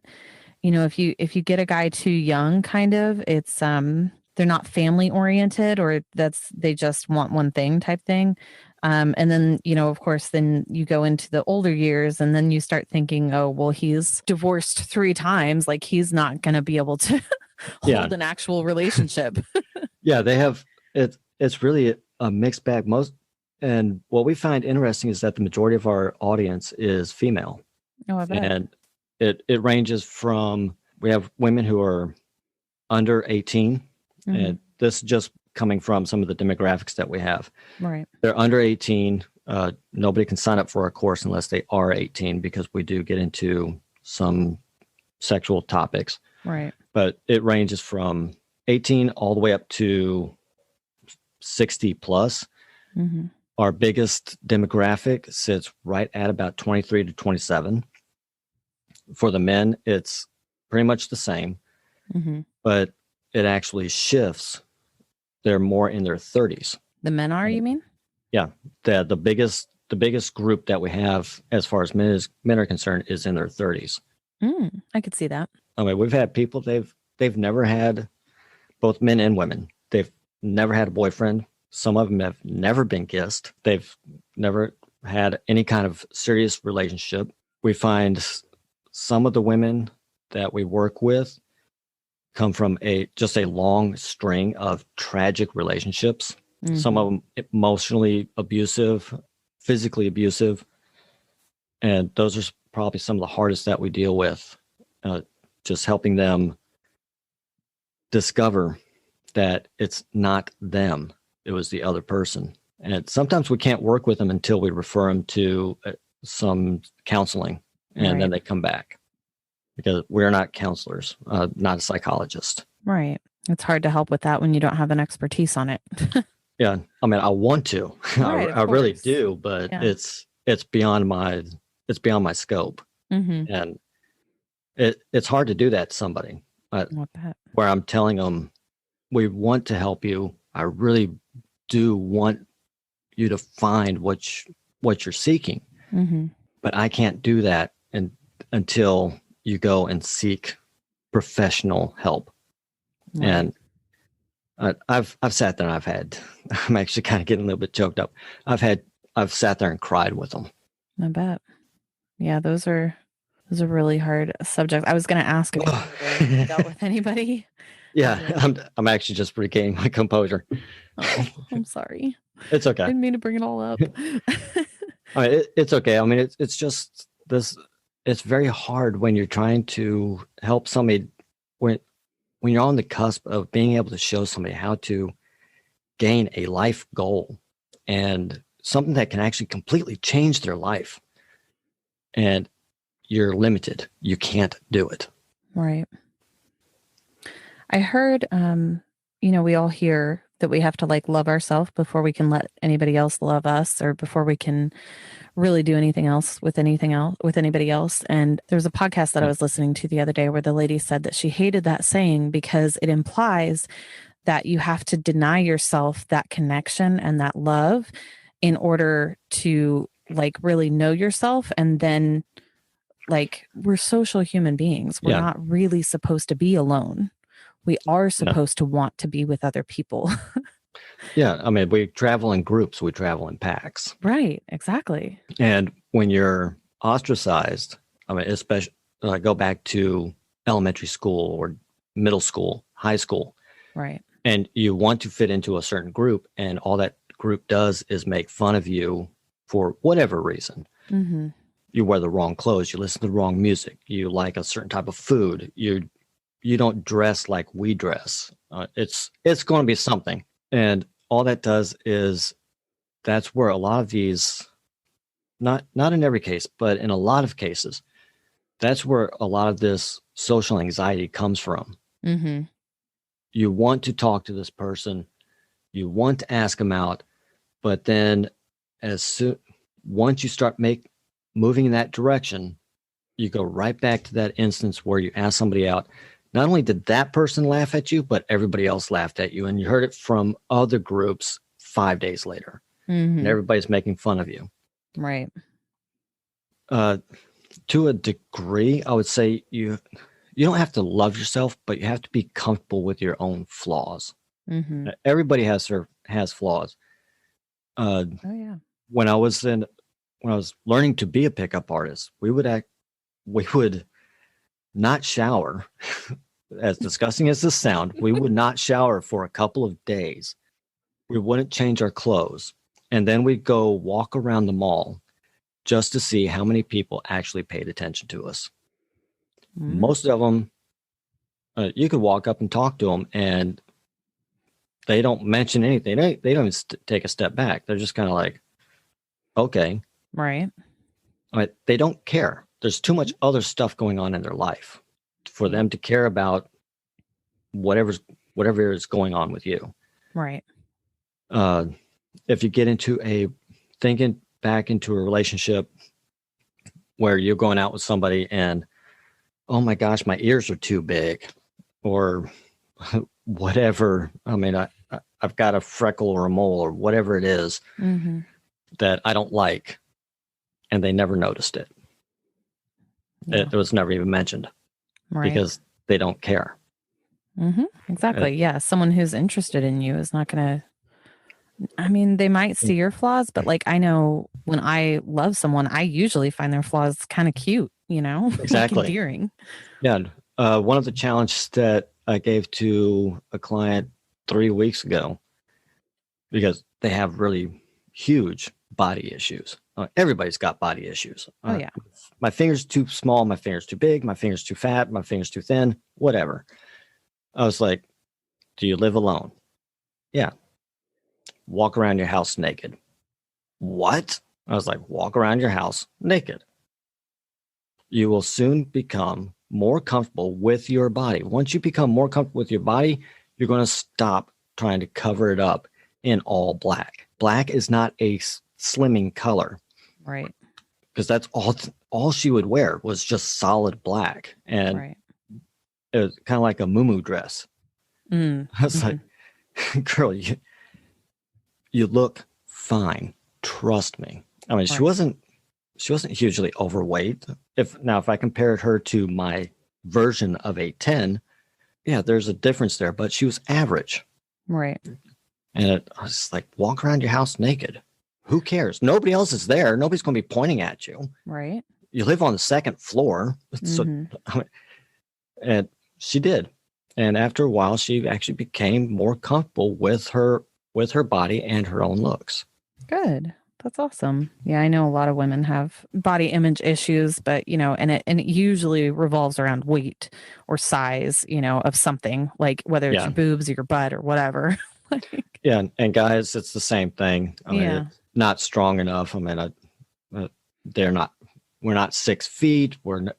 Speaker 2: if you get a guy too young, kind of, it's they're not family oriented, or they just want one thing type thing. And then, of course, then you go into the older years, and then you start thinking, oh, well, he's divorced 3 times. He's not going to be able to hold an actual relationship.
Speaker 3: Yeah, they have. It's really a mixed bag. And what we find interesting is that the majority of our audience is female.
Speaker 2: Oh, I bet.
Speaker 3: And it ranges from, we have women who are under 18, and this is just coming from some of the demographics that we have.
Speaker 2: Right.
Speaker 3: They're under 18. Nobody can sign up for a course unless they are 18, because we do get into some sexual topics.
Speaker 2: Right.
Speaker 3: But it ranges from 18 all the way up to 60 plus.
Speaker 2: Mm-hmm.
Speaker 3: Our biggest demographic sits right at about 23 to 27. For the men, it's pretty much the same, but it actually shifts. They're more in their 30s.
Speaker 2: The men are, you mean?
Speaker 3: Yeah. The biggest group that we have as far as men are concerned is in their 30s.
Speaker 2: I could see that.
Speaker 3: I mean, we've had people, they've never had, both men and women, they've never had a boyfriend. Some of them have never been kissed. They've never had any kind of serious relationship. We find some of the women that we work with come from just a long string of tragic relationships. Some of them emotionally abusive, physically abusive. And those are probably some of the hardest that we deal with. Just helping them discover that it's not them. It was the other person. And sometimes we can't work with them until we refer them to some counseling, and then they come back, because we're not counselors, not a psychologist.
Speaker 2: Right. It's hard to help with that when you don't have an expertise on it.
Speaker 3: Yeah. I mean, I want to,
Speaker 2: Right,
Speaker 3: I really do, but it's beyond my scope. And it's hard to do that to somebody where I'm telling them, we want to help you. I really do want you to find what you're seeking, but I can't do that until you go and seek professional help. Right. And I've sat there and I'm actually kind of getting a little bit choked up. I've sat there and cried with them.
Speaker 2: I bet. Yeah, those are really hard subjects. I was going to ask if you dealt with anybody.
Speaker 3: Yeah, I'm actually just regaining my composure.
Speaker 2: Oh, I'm sorry.
Speaker 3: It's okay.
Speaker 2: I didn't mean to bring it all up.
Speaker 3: All right, it's okay. I mean, it's just this. It's very hard when you're trying to help somebody, when you're on the cusp of being able to show somebody how to gain a life goal and something that can actually completely change their life, and you're limited. You can't do it.
Speaker 2: Right. I heard, we all hear that we have to love ourselves before we can let anybody else love us, or before we can really do anything else with anybody else. And there was a podcast that I was listening to the other day where the lady said that she hated that saying because it implies that you have to deny yourself that connection and that love in order to really know yourself. And then we're social human beings. We're not really supposed to be alone. We are supposed to want to be with other people. Yeah.
Speaker 3: I mean, we travel in groups, we travel in packs.
Speaker 2: Right. Exactly.
Speaker 3: And when you're ostracized, I mean, especially go back to elementary school or middle school, high school.
Speaker 2: Right.
Speaker 3: And you want to fit into a certain group, and all that group does is make fun of you for whatever reason. You wear the wrong clothes, you listen to the wrong music, you like a certain type of food, you don't dress like we dress. It's going to be something. And all that does is, that's where a lot of these, not in every case, but in a lot of cases, that's where a lot of this social anxiety comes from. You want to talk to this person, you want to ask them out, but then once you start moving in that direction, you go right back to that instance where you ask somebody out. Not only did that person laugh at you, but everybody else laughed at you, and you heard it from other groups 5 days later, and everybody's making fun of you.
Speaker 2: Right.
Speaker 3: To a degree, I would say you don't have to love yourself, but you have to be comfortable with your own flaws. Everybody has flaws. When I was learning to be a pickup artist, we would not shower. As disgusting as this sounds, we would not shower for a couple of days we wouldn't change our clothes. And then we'd go walk around the mall just to see how many people actually paid attention to us. Most of them, you could walk up and talk to them and they don't mention anything. They don't even take a step back. They're just kind of like, okay.
Speaker 2: Right.
Speaker 3: They don't care. There's too much other stuff going on in their life for them to care about whatever is going on with you.
Speaker 2: Right.
Speaker 3: If you get into thinking back into a relationship where you're going out with somebody and, oh my gosh, my ears are too big, or whatever. I mean, I've got a freckle or a mole or whatever it is that I don't like, and they never noticed it. Yeah. It was never even mentioned because they don't care.
Speaker 2: Exactly. Yeah. Someone who's interested in you is not going to, I mean, they might see your flaws, but like, I know when I love someone, I usually find their flaws kind of cute, you know,
Speaker 3: exactly.
Speaker 2: like endearing.
Speaker 3: Yeah. One of the challenges that I gave to a client 3 weeks ago, because they have really huge body issues. Everybody's got body issues.
Speaker 2: Oh yeah.
Speaker 3: My finger's too small, my finger's too big, my finger's too fat, my finger's too thin, whatever. I was like, do you live alone? Yeah. Walk around your house naked. What? I was like, walk around your house naked. You will soon become more comfortable with your body. Once you become more comfortable with your body, you're going to stop trying to cover it up in all black. Black is not a slimming color.
Speaker 2: Right.
Speaker 3: Because that's all she would wear was just solid black. And it was kind of like a muumuu dress. I was like, girl, you look fine. Trust me. I mean, she wasn't hugely overweight. If I compared her to my version of a 10, yeah, there's a difference there, but she was average.
Speaker 2: Right.
Speaker 3: And I was like, walk around your house naked. Who cares? Nobody else is there. Nobody's going to be pointing at you.
Speaker 2: Right.
Speaker 3: You live on the second floor. So, and she did. And after a while, she actually became more comfortable with her body and her own looks.
Speaker 2: Good. That's awesome. Yeah, I know a lot of women have body image issues, but you know, and it usually revolves around weight or size, you know, of something, like whether it's your boobs or your butt or whatever.
Speaker 3: Yeah, and guys, it's the same thing. I mean, it's not strong enough. I mean, we're not 6 feet. We're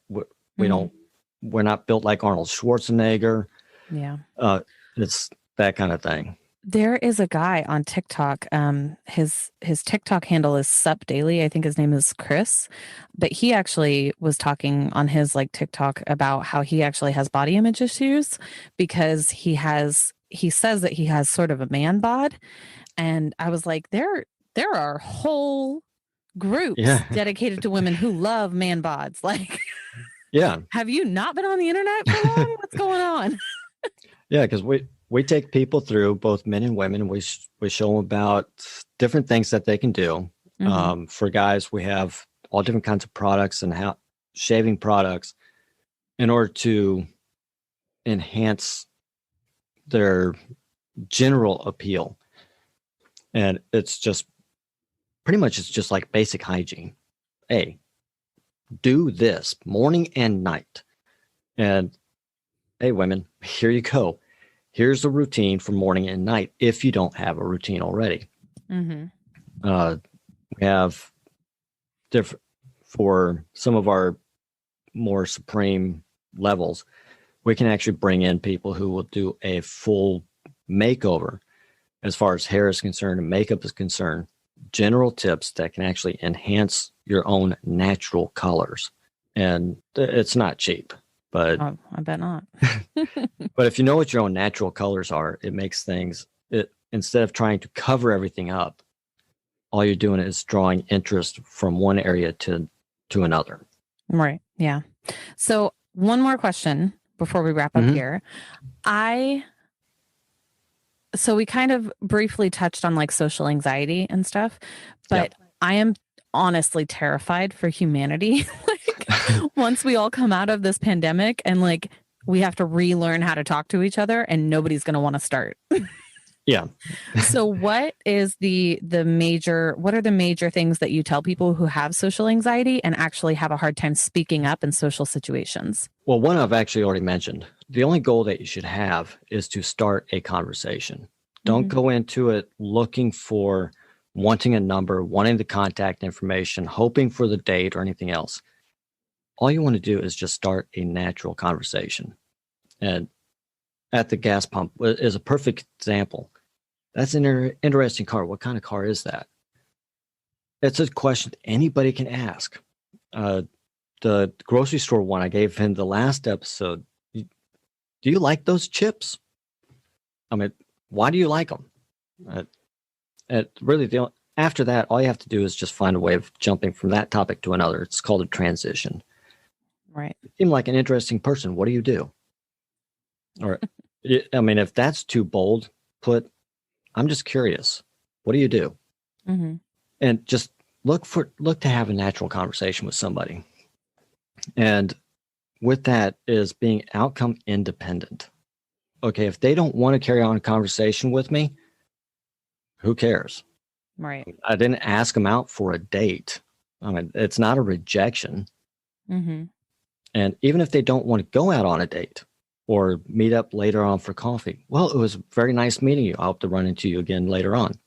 Speaker 3: not built like Arnold Schwarzenegger.
Speaker 2: Yeah.
Speaker 3: It's that kind of thing.
Speaker 2: There is a guy on TikTok. His TikTok handle is Sup Daily. I think his name is Chris, but he actually was talking on his like TikTok about how he actually has body image issues because he says that he has sort of a man bod, and I was like, there are whole groups dedicated to women who love man bods. Like, have you not been on the internet for long? What's going on?
Speaker 3: Yeah, because we take people through, both men and women, and we show them about different things that they can do. For guys, we have all different kinds of products and shaving products in order to enhance their general appeal. And it's just like basic hygiene. Hey, do this morning and night. And hey, women, here you go. Here's a routine for morning and night if you don't have a routine already. We have different for some of our more supreme levels. We can actually bring in people who will do a full makeover as far as hair is concerned and makeup is concerned. General tips that can actually enhance your own natural colors. And it's not cheap. But
Speaker 2: I bet not.
Speaker 3: But if you know what your own natural colors are, it makes things, instead of trying to cover everything up, all you're doing is drawing interest from one area to another.
Speaker 2: Right. Yeah. So one more question before we wrap up here. So we kind of briefly touched on like social anxiety and stuff, but I am honestly terrified for humanity. Once we all come out of this pandemic and like we have to relearn how to talk to each other and nobody's going to want to start.
Speaker 3: Yeah.
Speaker 2: So what are the major things that you tell people who have social anxiety and actually have a hard time speaking up in social situations?
Speaker 3: Well, one I've actually already mentioned. The only goal that you should have is to start a conversation. Don't go into it looking for wanting a number, wanting the contact information, hoping for the date or anything else. All you want to do is just start a natural conversation. And at the gas pump is a perfect example. That's an interesting car. What kind of car is that? It's a question anybody can ask. The grocery store one I gave him the last episode. Do you like those chips? I mean, why do you like them? Really, after that, all you have to do is just find a way of jumping from that topic to another. It's called a transition.
Speaker 2: Right.
Speaker 3: You seem like an interesting person. What do you do? Or, I mean, if that's too bold, I'm just curious. What do you do? And just look to have a natural conversation with somebody. And with that is being outcome independent. Okay, if they don't want to carry on a conversation with me, who cares?
Speaker 2: Right.
Speaker 3: I didn't ask them out for a date. I mean, it's not a rejection. And even if they don't want to go out on a date or meet up later on for coffee, well, it was very nice meeting you. I hope to run into you again later on.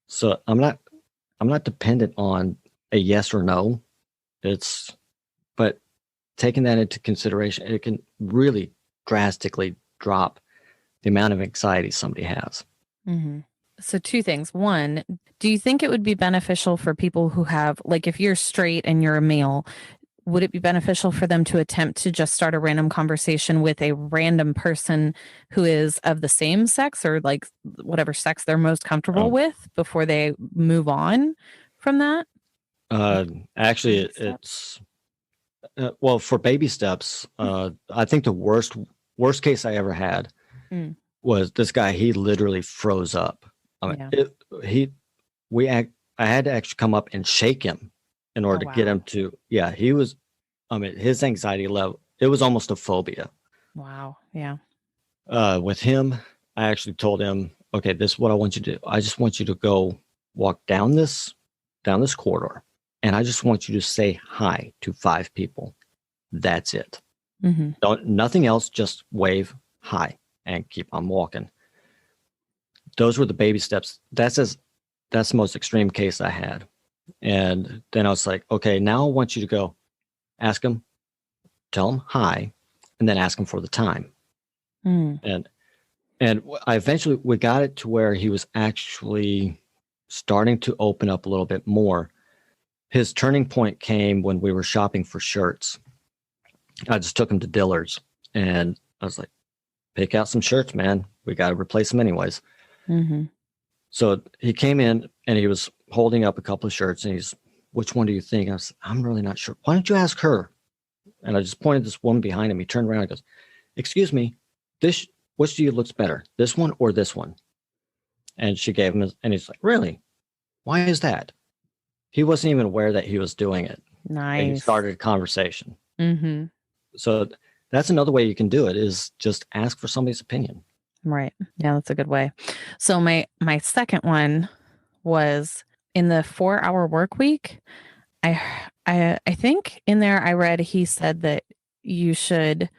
Speaker 3: So I'm not dependent on a yes or no. But taking that into consideration, it can really drastically drop the amount of anxiety somebody has.
Speaker 2: So two things. One, do you think it would be beneficial for people who have, like, if you're straight and you're a male, would it be beneficial for them to attempt to just start a random conversation with a random person who is of the same sex or like whatever sex they're most comfortable with before they move on from that?
Speaker 3: Actually, it's well, for baby steps, I think the worst case I ever had was this guy. He literally froze up. I mean, I had to actually come up and shake him in order to get him to. Yeah, he was. I mean, his anxiety level. It was almost a phobia.
Speaker 2: Wow. Yeah.
Speaker 3: With him, I actually told him, "Okay, this is what I want you to do. I just want you to go walk down this corridor, and I just want you to say hi to 5 people. That's it. Nothing else. Just wave hi and keep on walking." Those were the baby steps. That's the most extreme case I had. And then I was like, okay, now I want you to go ask him, tell him hi, and then ask him for the time. And I eventually, we got it to where he was actually starting to open up a little bit more. His turning point came when we were shopping for shirts. I just took him to Dillard's and I was like, pick out some shirts, man. We got to replace them anyways. So he came in and he was holding up a couple of shirts and which one do you think? I'm really not sure. Why don't you ask her? And I just pointed this woman behind him. He turned around and goes, excuse me, which do you looks better? This one or this one? And she gave him, and he's like, really? Why is that? He wasn't even aware that he was doing it.
Speaker 2: Nice.
Speaker 3: And he started a conversation. So that's another way you can do it, is just ask for somebody's opinion.
Speaker 2: Right. Yeah, that's a good way. So my second one was in the 4-hour work week. I think in there I read he said that you should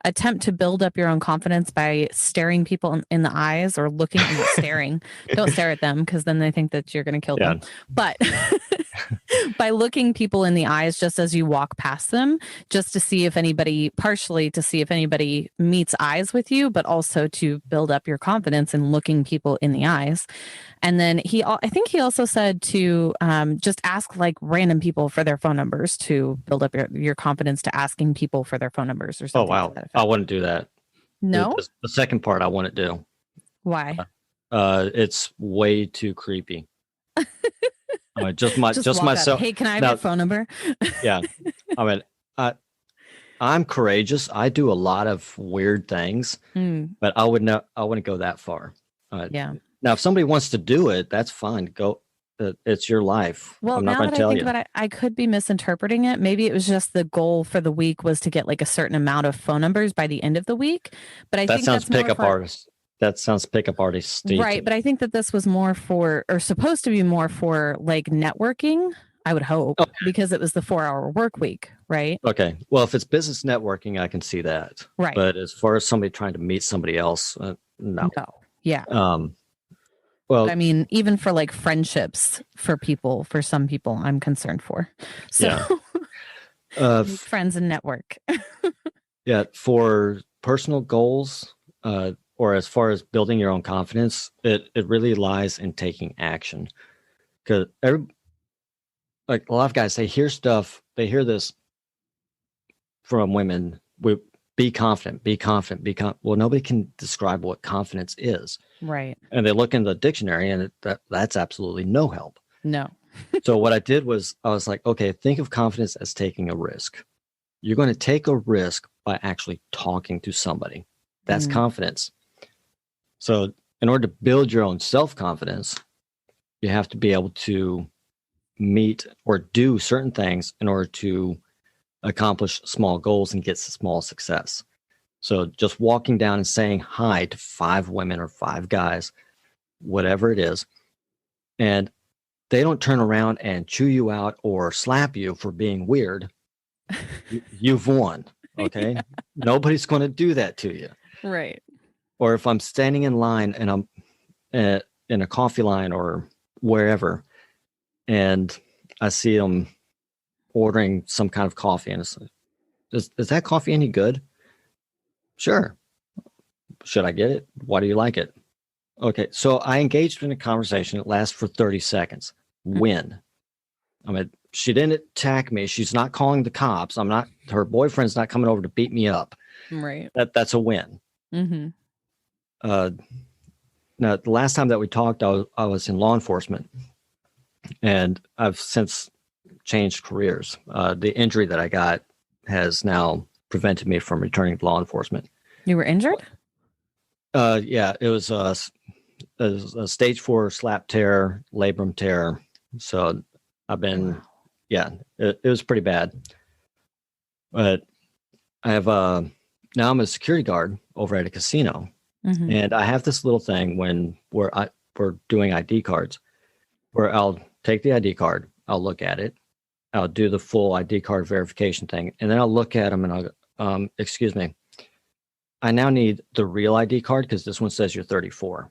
Speaker 2: attempt to build up your own confidence by staring people in the eyes or looking and staring. Don't stare at them because then they think that you're going to kill them. But by looking people in the eyes just as you walk past them, just to see if anybody meets eyes with you, but also to build up your confidence in looking people in the eyes. And then I think he also said to just ask like random people for their phone numbers to build up your confidence to asking people for their phone numbers or something.
Speaker 3: Oh, wow. I wouldn't do that.
Speaker 2: No?
Speaker 3: The second part I wouldn't do.
Speaker 2: Why?
Speaker 3: It's way too creepy. Just myself.
Speaker 2: Hey, can I have your phone number?
Speaker 3: Yeah. I mean, I'm courageous. I do a lot of weird things, but I wouldn't go that far.
Speaker 2: Yeah.
Speaker 3: Now, if somebody wants to do it, that's fine. Go. It's your life.
Speaker 2: Well,
Speaker 3: I'm not
Speaker 2: now
Speaker 3: going
Speaker 2: that
Speaker 3: to tell
Speaker 2: I think
Speaker 3: you.
Speaker 2: about it, I could be misinterpreting it. Maybe it was just the goal for the week was to get like a certain amount of phone numbers by the end of the week. But I think
Speaker 3: sounds
Speaker 2: that's more
Speaker 3: pickup
Speaker 2: for,
Speaker 3: artist. That sounds pickup artist.
Speaker 2: Right. But I think that this was more for, or supposed to be more for like networking, I would hope, because it was the 4-hour work week, right?
Speaker 3: Okay. Well, if it's business networking, I can see that.
Speaker 2: Right.
Speaker 3: But as far as somebody trying to meet somebody else, no.
Speaker 2: No. Yeah.
Speaker 3: Well,
Speaker 2: I mean, even for like friendships for some people, I'm concerned for. So make friends and network.
Speaker 3: Yeah. For personal goals, or as far as building your own confidence, it really lies in taking action. Because like a lot of guys, they hear this from women. Be confident, be confident, well, nobody can describe what confidence is.
Speaker 2: Right.
Speaker 3: And they look in the dictionary and that's absolutely no help.
Speaker 2: No.
Speaker 3: So what I did was I was like, okay, think of confidence as taking a risk. You're going to take a risk by actually talking to somebody. That's confidence. So in order to build your own self-confidence, you have to be able to meet or do certain things in order to accomplish small goals and get small success. So just walking down and saying hi to 5 women or 5 guys, whatever it is, and they don't turn around and chew you out or slap you for being weird, you've won. Okay. Yeah. Nobody's going to do that to you.
Speaker 2: Right.
Speaker 3: Or if I'm standing in line and I'm in a coffee line or wherever, and I see them ordering some kind of coffee, and it's like, is that coffee any good? Sure. Should I get it? Why do you like it? Okay. So I engaged in a conversation. It lasts for 30 seconds. Win. I mean, she didn't attack me. She's not calling the cops. Her boyfriend's not coming over to beat me up.
Speaker 2: Right.
Speaker 3: That's a win.
Speaker 2: Mm-hmm.
Speaker 3: Now, the last time that we talked, I was in law enforcement, and I've since changed careers. The injury that I got has now prevented me from returning to law enforcement.
Speaker 2: You were injured?
Speaker 3: Yeah, it was a stage 4 slap tear, labrum tear. So I've been, it was pretty bad. But I have now I'm a security guard over at a casino, and I have this little thing when we're doing ID cards, where I'll take the ID card, I'll look at it, I'll do the full ID card verification thing, and then I'll look at them and I'll go, excuse me, I now need the real ID card because this one says you're 34.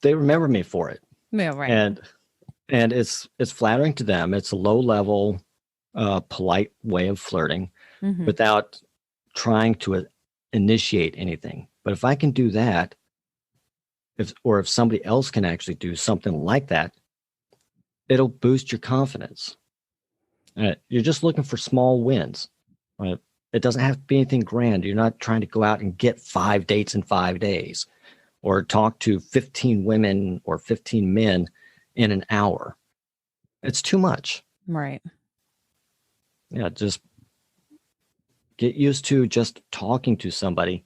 Speaker 3: They remember me for it.
Speaker 2: Yeah, right.
Speaker 3: And it's flattering to them. It's a low level, polite way of flirting without trying to initiate anything. But if I can do that, if somebody else can actually do something like that, it'll boost your confidence. You're just looking for small wins. It doesn't have to be anything grand. You're not trying to go out and get 5 dates in 5 days or talk to 15 women or 15 men in an hour. It's too much.
Speaker 2: Right.
Speaker 3: Yeah, just get used to just talking to somebody,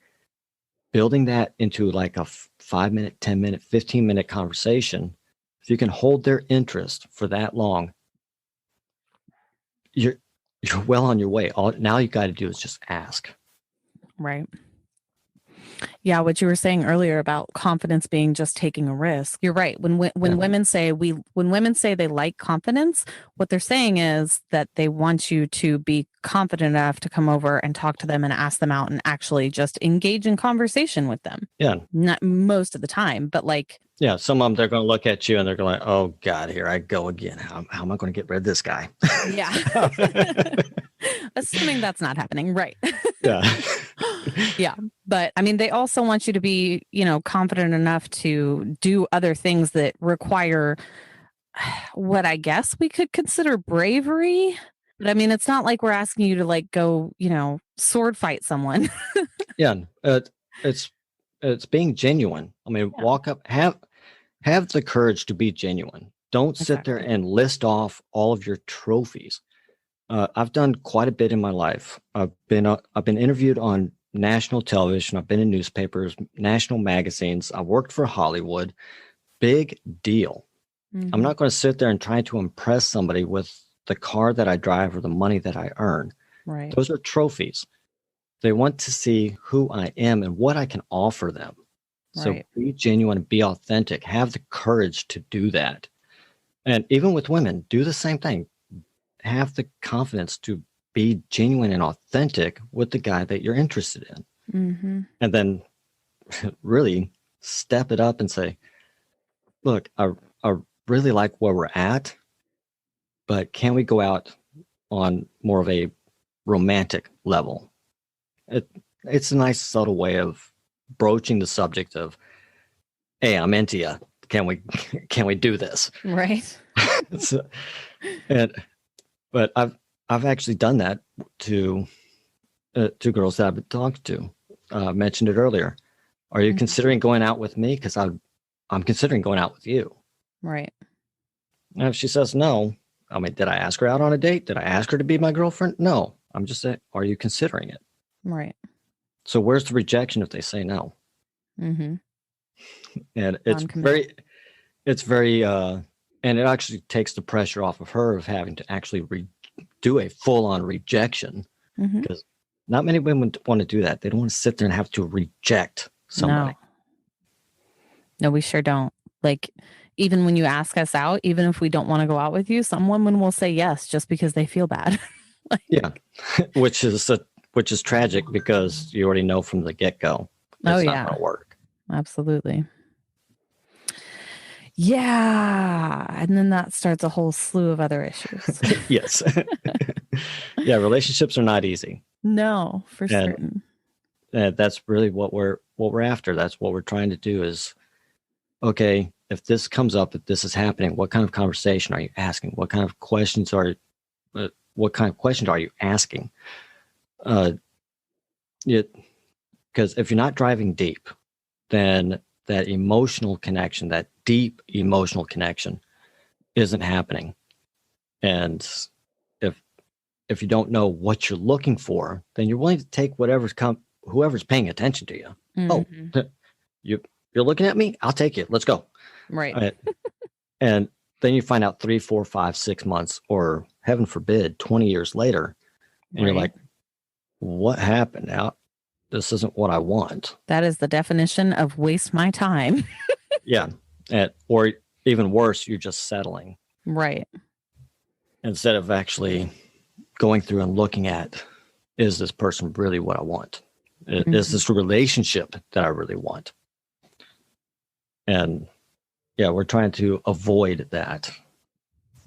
Speaker 3: building that into like a 5-minute, 10-minute, 15-minute conversation. If you can hold their interest for that long, you're well on your way. All now you got to do is just ask.
Speaker 2: Right. Yeah, what you were saying earlier about confidence being just taking a risk. You're right. When women say they like confidence, what they're saying is that they want you to be confident enough to come over and talk to them and ask them out and actually just engage in conversation with them.
Speaker 3: Yeah.
Speaker 2: Not most of the time, but like.
Speaker 3: Yeah, some of them, they're going to look at you and they're going to oh God, here I go again. How am I going to get rid of this guy?
Speaker 2: Yeah. Assuming that's not happening. Right.
Speaker 3: Yeah.
Speaker 2: Yeah. But I mean, they also want you to be, confident enough to do other things that require what I guess we could consider bravery. But I mean, it's not like we're asking you to like go, sword fight someone.
Speaker 3: Yeah. It's being genuine. I mean, walk up, have the courage to be genuine. Don't sit there and list off all of your trophies. I've done quite a bit in my life. I've been interviewed on national television. I've been in newspapers, national magazines. I worked for Hollywood. Big deal. I'm not going to sit there and try to impress somebody with the car that I drive or the money that I earn.
Speaker 2: Right.
Speaker 3: Those are trophies. They want to see who I am and what I can offer them. So
Speaker 2: Right.
Speaker 3: be genuine, be authentic, have the courage to do that. And even with women, do the same thing. Have the confidence to be genuine and authentic with the guy that you're interested in.
Speaker 2: Mm-hmm.
Speaker 3: And then really step it up and say, look, I really like where we're at, but can we go out on more of a romantic level? It's a nice subtle way of broaching the subject of, hey, I'm into you. Can we do this?
Speaker 2: Right.
Speaker 3: So, but I've actually done that to two girls that I've been talking to. Mentioned it earlier. Are you
Speaker 2: Mhm.
Speaker 3: considering going out with me? Because I'm considering going out with you.
Speaker 2: Right.
Speaker 3: And if she says no, I mean, did I ask her out on a date? Did I ask her to be my girlfriend? No. I'm just saying, are you considering it?
Speaker 2: Right.
Speaker 3: So where's the rejection if they say no?
Speaker 2: Mm-hmm.
Speaker 3: And it's very, and it actually takes the pressure off of her of having to actually do a full-on rejection,
Speaker 2: Mm-hmm.
Speaker 3: because not many women want to do that. They don't want to sit there and have to reject somebody.
Speaker 2: No, we sure don't. Like, even when you ask us out, even if we don't want to go out with you, some women will say yes just because they feel bad.
Speaker 3: Yeah, which is tragic because you already know from the get-go it's not going to work.
Speaker 2: Absolutely. Yeah. And then that starts a whole slew of other issues.
Speaker 3: Yes. Yeah, relationships are not easy.
Speaker 2: No, for certain.
Speaker 3: That's really what we're after. That's what we're trying to do is, okay, if this comes up, if this is happening, what kind of conversation are you asking? What kind of questions are you asking? Because if you're not driving deep, then that emotional connection, that deep emotional connection, isn't happening. And if you don't know what you're looking for, then you're willing to take whoever's paying attention to you.
Speaker 2: Mm-hmm.
Speaker 3: Oh, you're looking at me? I'll take it. Let's go.
Speaker 2: Right.
Speaker 3: And then you find out 3, 4, 5, 6 months, or heaven forbid, 20 years later, and you're like, what happened now? This isn't what I want.
Speaker 2: That is the definition of waste my time.
Speaker 3: Yeah. Or even worse, you're just settling.
Speaker 2: Right.
Speaker 3: Instead of actually going through and looking at, is this person really what I want? Mm-hmm. Is this a relationship that I really want? And yeah, we're trying to avoid that,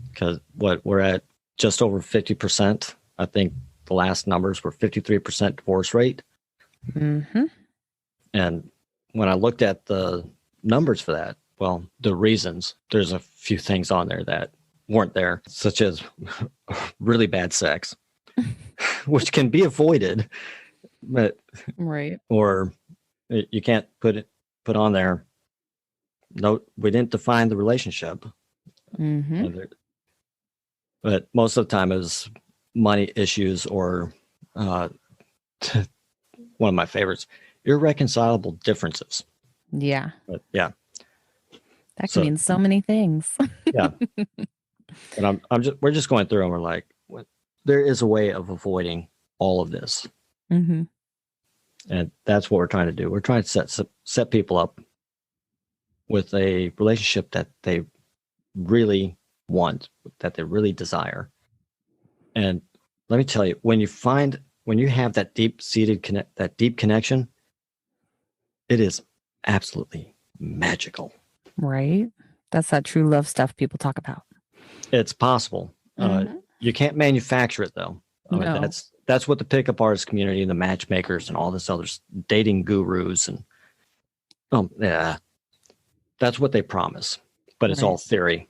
Speaker 3: because we're at just over 50%. I think the last numbers were 53% divorce rate.
Speaker 2: Mm-hmm.
Speaker 3: And when I looked at the numbers for that, well, the reasons, there's a few things on there that weren't there, such as really bad sex, which can be avoided, but or you can't put on there, no, we didn't define the relationship.
Speaker 2: Mm-hmm.
Speaker 3: But most of the time it was money issues, or one of my favorites, irreconcilable differences.
Speaker 2: Yeah.
Speaker 3: But yeah.
Speaker 2: That can mean so many things.
Speaker 3: Yeah. And we're just going through and we're like, there is a way of avoiding all of this.
Speaker 2: Mm-hmm.
Speaker 3: And that's what we're trying to do. We're trying to set people up with a relationship that they really want, that they really desire. And let me tell you, when you have that deep connection, it is absolutely magical.
Speaker 2: Right. That's that true love stuff people talk about.
Speaker 3: It's possible. Mm-hmm. You can't manufacture it, though. I mean, that's what the pickup artist community and the matchmakers and all this other dating gurus and that's what they promise. But it's all theory,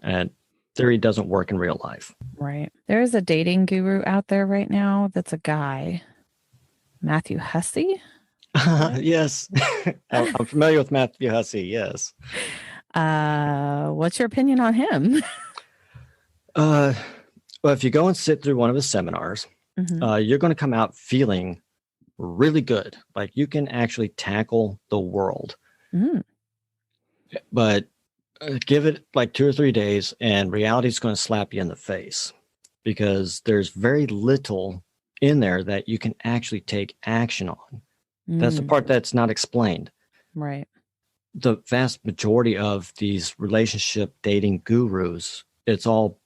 Speaker 3: and theory doesn't work in real life.
Speaker 2: Right. There is a dating guru out there right now that's a guy, Matthew Hussey.
Speaker 3: Yes, I'm familiar with Matthew Hussey. Yes.
Speaker 2: What's your opinion on him?
Speaker 3: Well, if you go and sit through one of his seminars, mm-hmm. You're going to come out feeling really good. Like you can actually tackle the world. Mm. But give it like 2 or 3 days and reality is going to slap you in the face, because there's very little in there that you can actually take action on. That's the part that's not explained.
Speaker 2: Right.
Speaker 3: The vast majority of these relationship dating gurus, it's all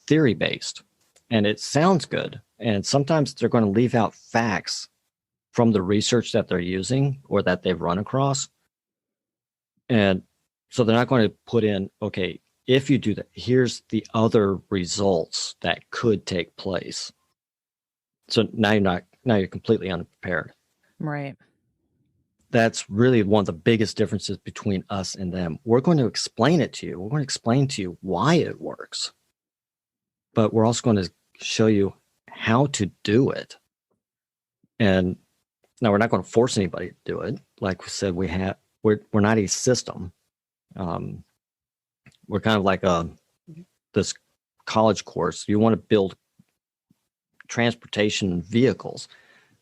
Speaker 3: theory based, and it sounds good. And sometimes they're going to leave out facts from the research that they're using or that they've run across. And so they're not going to put in, okay, if you do that, here's the other results that could take place. So now you're completely unprepared.
Speaker 2: Right.
Speaker 3: That's really one of the biggest differences between us and them. We're going to explain it to you. We're going to explain to you why it works. But we're also going to show you how to do it. And now we're not going to force anybody to do it. Like we said, we're not a system. We're kind of like this college course. You want to build transportation vehicles.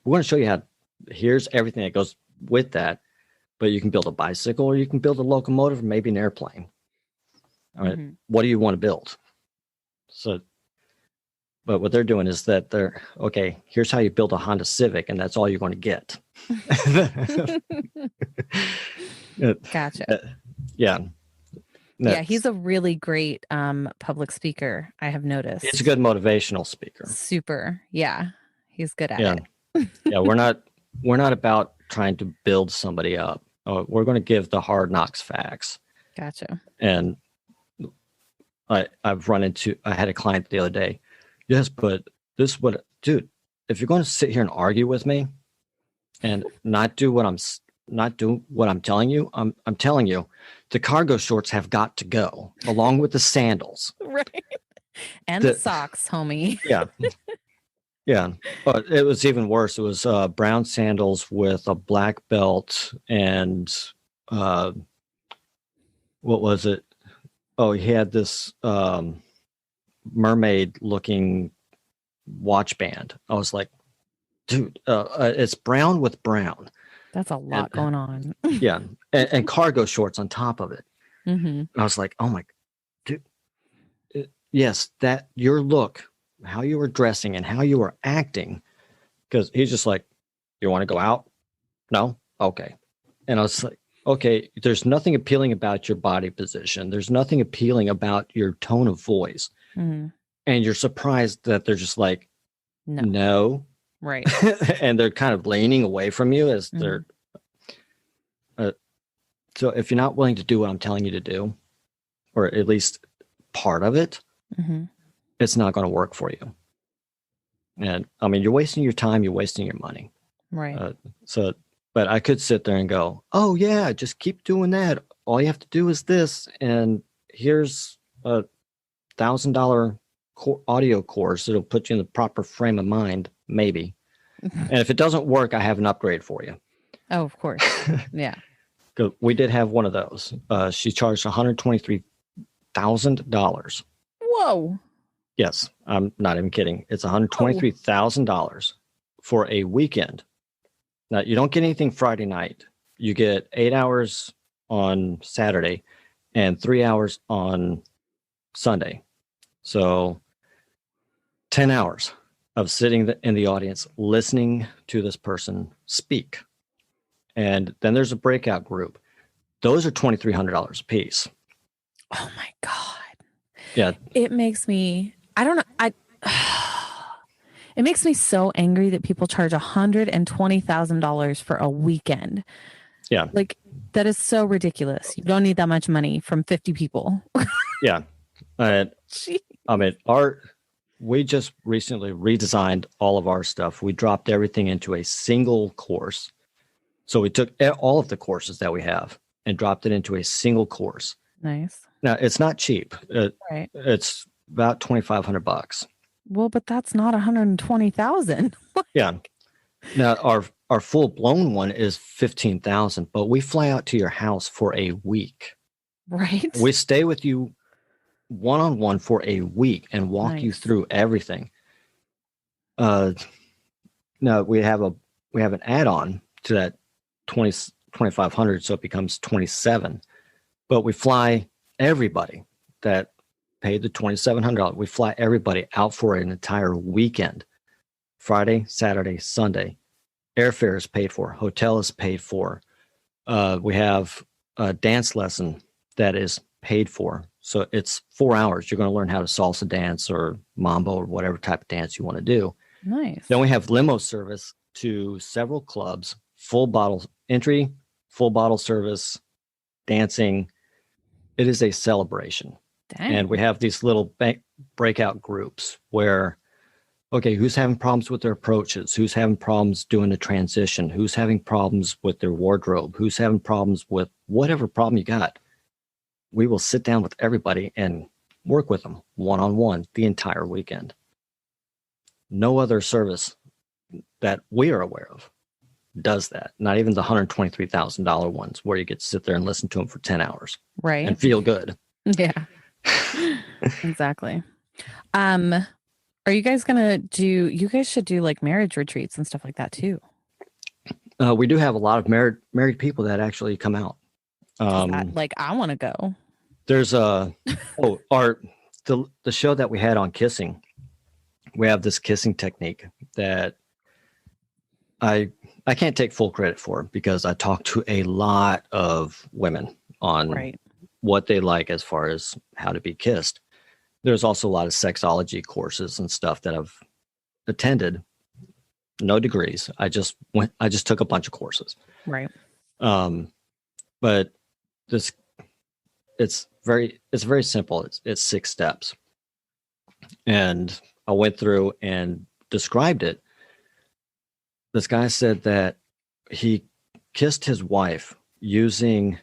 Speaker 3: We're going to show you how. Here's everything that goes with that, but you can build a bicycle, or you can build a locomotive, or maybe an airplane. All right, what do you want to build? So, but what they're doing is that they're okay. Here's how you build a Honda Civic, and that's all you're going to get.
Speaker 2: Gotcha.
Speaker 3: Yeah.
Speaker 2: Yeah, he's a really great public speaker, I have noticed.
Speaker 3: He's a good motivational speaker.
Speaker 2: Super. Yeah. He's good at it.
Speaker 3: Yeah, we're not about trying to build somebody up. We're going to give the hard knocks facts.
Speaker 2: Gotcha.
Speaker 3: And I had a client the other day. Yes, but dude, if you're going to sit here and argue with me and not do what I'm telling you, I'm telling you, the cargo shorts have got to go along with the sandals.
Speaker 2: Right. And the socks, homie.
Speaker 3: Yeah. Yeah. But it was even worse. It was brown sandals with a black belt and what was it? Oh, he had this mermaid looking watch band. I was like, dude, it's brown with brown.
Speaker 2: That's a lot going on.
Speaker 3: Yeah. And cargo shorts on top of it. I was like, oh my, dude. Yes, that your look, how you were dressing and how you were acting, because he's just like, you want to go out? No? Okay. And I was like, okay, there's nothing appealing about your body position. There's nothing appealing about your tone of voice. And you're surprised that they're just like, no.
Speaker 2: Right.
Speaker 3: And they're kind of leaning away from you as they're. So if you're not willing to do what I'm telling you to do, or at least part of it, it's not going to work for you. And I mean, you're wasting your time, you're wasting your money.
Speaker 2: Right.
Speaker 3: But I could sit there and go, oh yeah, just keep doing that. All you have to do is this. And here's a $1,000 audio course. It'll put you in the proper frame of mind, maybe. And if it doesn't work, I have an upgrade for you.
Speaker 2: Oh, of course. Yeah.
Speaker 3: We did have one of those. She charged $123,000.
Speaker 2: Whoa.
Speaker 3: Yes, I'm not even kidding. It's $123,000 for a weekend. Now, you don't get anything Friday night. You get 8 hours on Saturday and 3 hours on Sunday. So 10 hours of sitting in the audience, listening to this person speak. And then there's a breakout group. Those are $2,300 a piece.
Speaker 2: Oh my God.
Speaker 3: Yeah.
Speaker 2: It makes me, I don't know. It makes me so angry that people charge $120,000 for a weekend.
Speaker 3: Yeah.
Speaker 2: Like, that is so ridiculous. You don't need that much money from 50 people.
Speaker 3: Yeah. I mean, we just recently redesigned all of our stuff. We dropped everything into a single course. So we took all of the courses that we have and dropped it into a single course.
Speaker 2: Nice.
Speaker 3: Now, it's not cheap.
Speaker 2: Right.
Speaker 3: It's about $2,500.
Speaker 2: Well, but that's not 120,000.
Speaker 3: Yeah. Now, our full blown one is 15,000, but we fly out to your house for a week.
Speaker 2: Right.
Speaker 3: We stay with you one-on-one for a week and walk you through everything. Now we have an add-on to that 2,500, so it becomes 27. But we fly everybody that paid the $2,700. We fly everybody out for an entire weekend Friday, Saturday, Sunday. Airfare is paid for. Hotel is paid for. We have a dance lesson that is paid for. So it's 4 hours. You're going to learn how to salsa dance or mambo or whatever type of dance you want to do.
Speaker 2: Nice.
Speaker 3: Then we have limo service to several clubs, full bottle entry, full bottle service, dancing. It is a celebration.
Speaker 2: Dang.
Speaker 3: And we have these little breakout groups where, okay, who's having problems with their approaches? Who's having problems doing the transition? Who's having problems with their wardrobe? Who's having problems with whatever problem you got? We will sit down with everybody and work with them one-on-one the entire weekend. No other service that we are aware of does that. Not even the $123,000 ones where you get to sit there and listen to them for 10 hours.
Speaker 2: Right.
Speaker 3: And feel good.
Speaker 2: Yeah. Exactly. Are you guys you guys should do like marriage retreats and stuff like that too.
Speaker 3: We do have a lot of married people that actually come out.
Speaker 2: Like I want to go.
Speaker 3: There's the show that we had on kissing. We have this kissing technique that I can't take full credit for because I talked to a lot of women on what they like as far as how to be kissed. There's also a lot of sexology courses and stuff that I've attended. No degrees. I just took a bunch of courses.
Speaker 2: Right.
Speaker 3: But it's very simple. It's 6 steps. And I went through and described it. This guy said that he kissed his wife using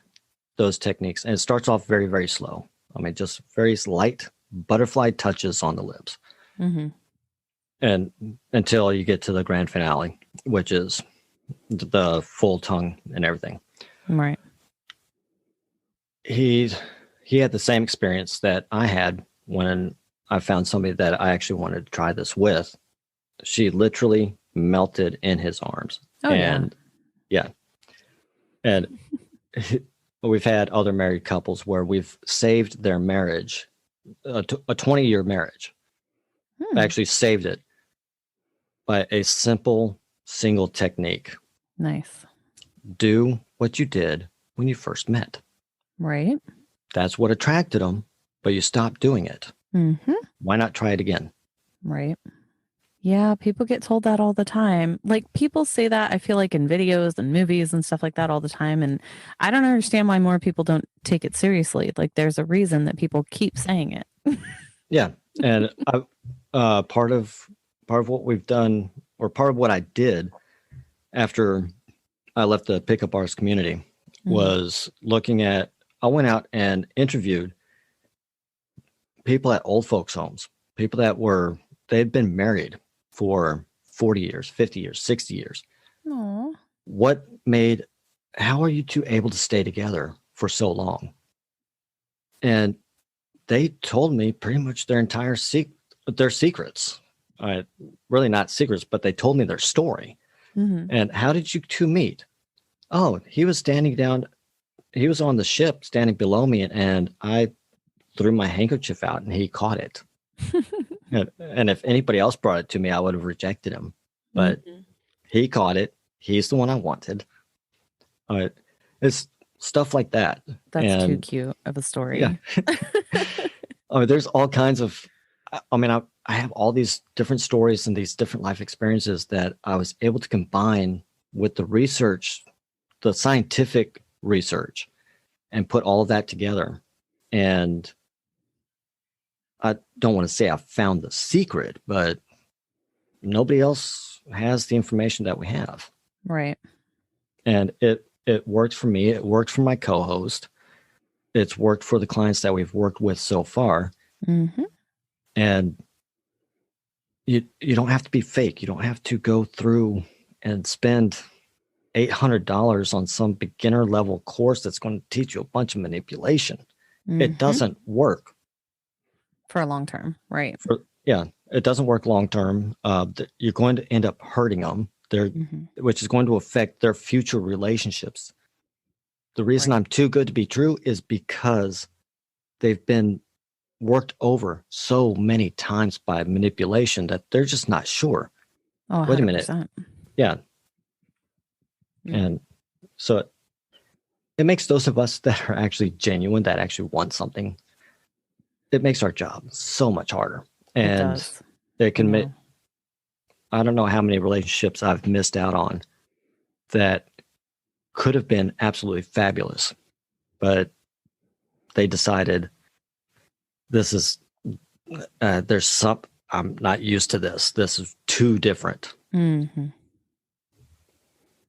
Speaker 3: those techniques. And it starts off very, very slow. I mean, just very light butterfly touches on the lips.
Speaker 2: Mm-hmm.
Speaker 3: And until you get to the grand finale, which is the full tongue and everything.
Speaker 2: Right.
Speaker 3: He had the same experience that I had when I found somebody that I actually wanted to try this with. She literally melted in his arms.
Speaker 2: Oh,
Speaker 3: and yeah. And we've had other married couples where we've saved their marriage, a 20-year marriage. Actually saved it by a simple single technique.
Speaker 2: Nice.
Speaker 3: Do what you did when you first met.
Speaker 2: Right.
Speaker 3: That's what attracted them, but you stopped doing it.
Speaker 2: Mm-hmm.
Speaker 3: Why not try it again?
Speaker 2: Right. Yeah, people get told that all the time. Like people say that, I feel like in videos and movies and stuff like that all the time. And I don't understand why more people don't take it seriously. Like there's a reason that people keep saying it.
Speaker 3: Yeah. And part of what we've done, or part of what I did after I left the pickup artist community, was looking at, I went out and interviewed people at old folks' homes, people that they'd been married for 40 years, 50 years, 60 years.
Speaker 2: Aww.
Speaker 3: How are you two able to stay together for so long? And they told me pretty much their entire their secrets. Really not secrets, but they told me their story.
Speaker 2: Mm-hmm.
Speaker 3: And how did you two meet? Oh, he was standing down. He was on the ship standing below me, and I threw my handkerchief out and he caught it. And if anybody else brought it to me, I would have rejected him. But he caught it. He's the one I wanted. It's stuff like that.
Speaker 2: That's too cute of a story.
Speaker 3: Yeah. There's all kinds of, I have all these different stories and these different life experiences that I was able to combine with the research, the scientific research, and put all of that together. And I don't want to say I found the secret, but nobody else has the information that we have.
Speaker 2: Right.
Speaker 3: And it worked for me. It worked for my co-host. It's worked for the clients that we've worked with so far.
Speaker 2: Mm-hmm.
Speaker 3: And you don't have to be fake. You don't have to go through and spend $800 on some beginner level course that's going to teach you a bunch of manipulation.
Speaker 2: Mm-hmm.
Speaker 3: It doesn't work.
Speaker 2: For a long term, right?
Speaker 3: It doesn't work long term. You're going to end up hurting them, which is going to affect their future relationships. The reason I'm too good to be true is because they've been worked over so many times by manipulation that they're just not sure.
Speaker 2: Oh,
Speaker 3: wait a minute.
Speaker 2: 100%.
Speaker 3: Yeah. And so it makes those of us that are actually genuine, that actually want something, it makes our job so much harder. And
Speaker 2: it does.
Speaker 3: it can make, I don't know how many relationships I've missed out on that could have been absolutely fabulous, but they decided this is, there's some, I'm not used to this. This is too different.
Speaker 2: Mm-hmm.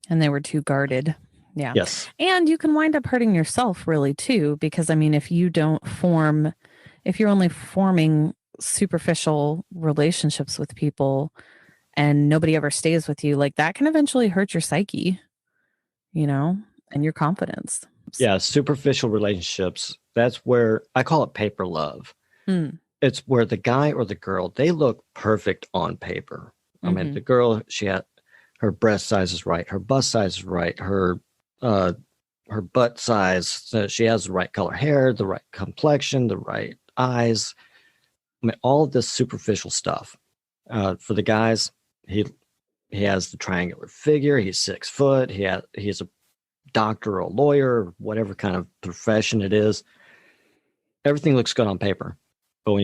Speaker 2: And they were too guarded. Yeah.
Speaker 3: Yes.
Speaker 2: And you can wind up hurting yourself really too, because I mean, if you're only forming superficial relationships with people and nobody ever stays with you, like that can eventually hurt your psyche, and your confidence.
Speaker 3: Yeah. Superficial relationships. That's where I call it paper love.
Speaker 2: Mm.
Speaker 3: It's where the guy or the girl, they look perfect on paper. I mean, the girl, she had her breast size is right, her bust size is right, her butt size, so she has the right color hair, the right complexion, the right eyes. I mean, all of this superficial stuff. For the guys, he has the triangular figure. He's 6 foot. He's a doctor or a lawyer, whatever kind of profession it is. Everything looks good on paper, but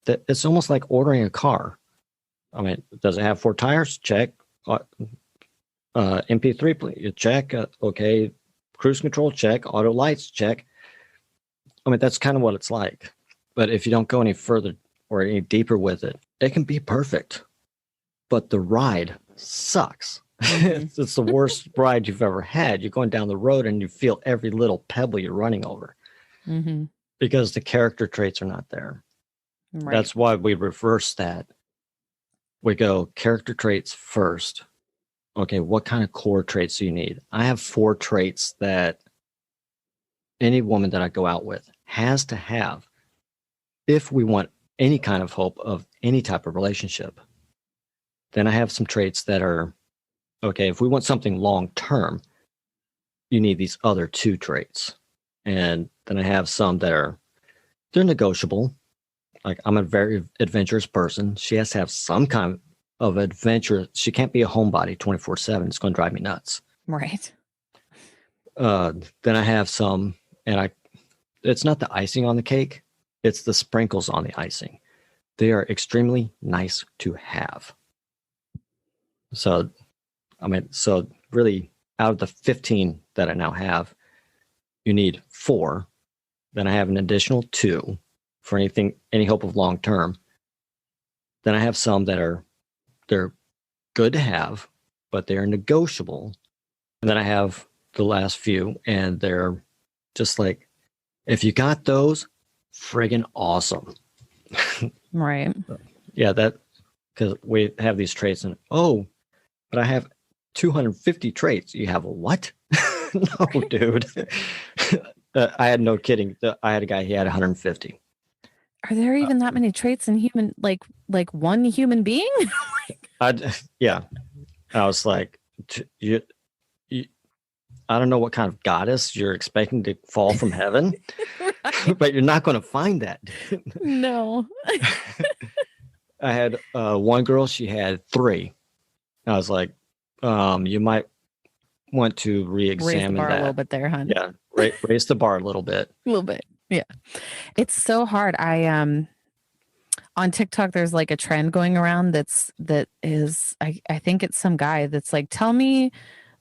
Speaker 3: it's almost like ordering a car. I mean, does it have 4 tires? Check. MP3, check. Okay. Cruise control, check. Auto lights, check. I mean, that's kind of what it's like. But if you don't go any further or any deeper with it, it can be perfect. But the ride sucks. It's the worst ride you've ever had. You're going down the road and you feel every little pebble you're running over because the character traits are not there. Right. That's why we reverse that. We go character traits first. Okay, what kind of core traits do you need? I have 4 traits that any woman that I go out with has to have if we want any kind of hope of any type of relationship. Then I have some traits that are, okay, if we want something long term, you need these other 2 traits. And then I have some that they're negotiable. Like, I'm a very adventurous person. She has to have some kind of adventure. She can't be a homebody 24/7. It's going to drive me nuts.
Speaker 2: Right.
Speaker 3: Then I have some, and it's not the icing on the cake. It's the sprinkles on the icing. They are extremely nice to have. So, I mean, really out of the 15 that I now have, you need 4. Then I have an additional 2 for any hope of long term. Then I have some that they're good to have, but they're negotiable. And then I have the last few, and they're just like, if you got those, friggin' awesome.
Speaker 2: Right.
Speaker 3: Yeah, because we have these traits, and but I have 250 traits. You have a what? No, dude. I had no kidding. I had a guy, he had 150.
Speaker 2: Are there even that many traits in human, like one human being?
Speaker 3: Yeah. I was like, I don't know what kind of goddess you're expecting to fall from heaven, but you're not going to find that.
Speaker 2: No.
Speaker 3: I had one girl, she had 3. I was like, you might want to re-examine
Speaker 2: raise the bar
Speaker 3: that
Speaker 2: a little bit there, hon.
Speaker 3: Yeah, raise the bar a little bit.
Speaker 2: A little bit. Yeah. It's so hard. I on TikTok there's like a trend going around that is I think it's some guy that's like, tell me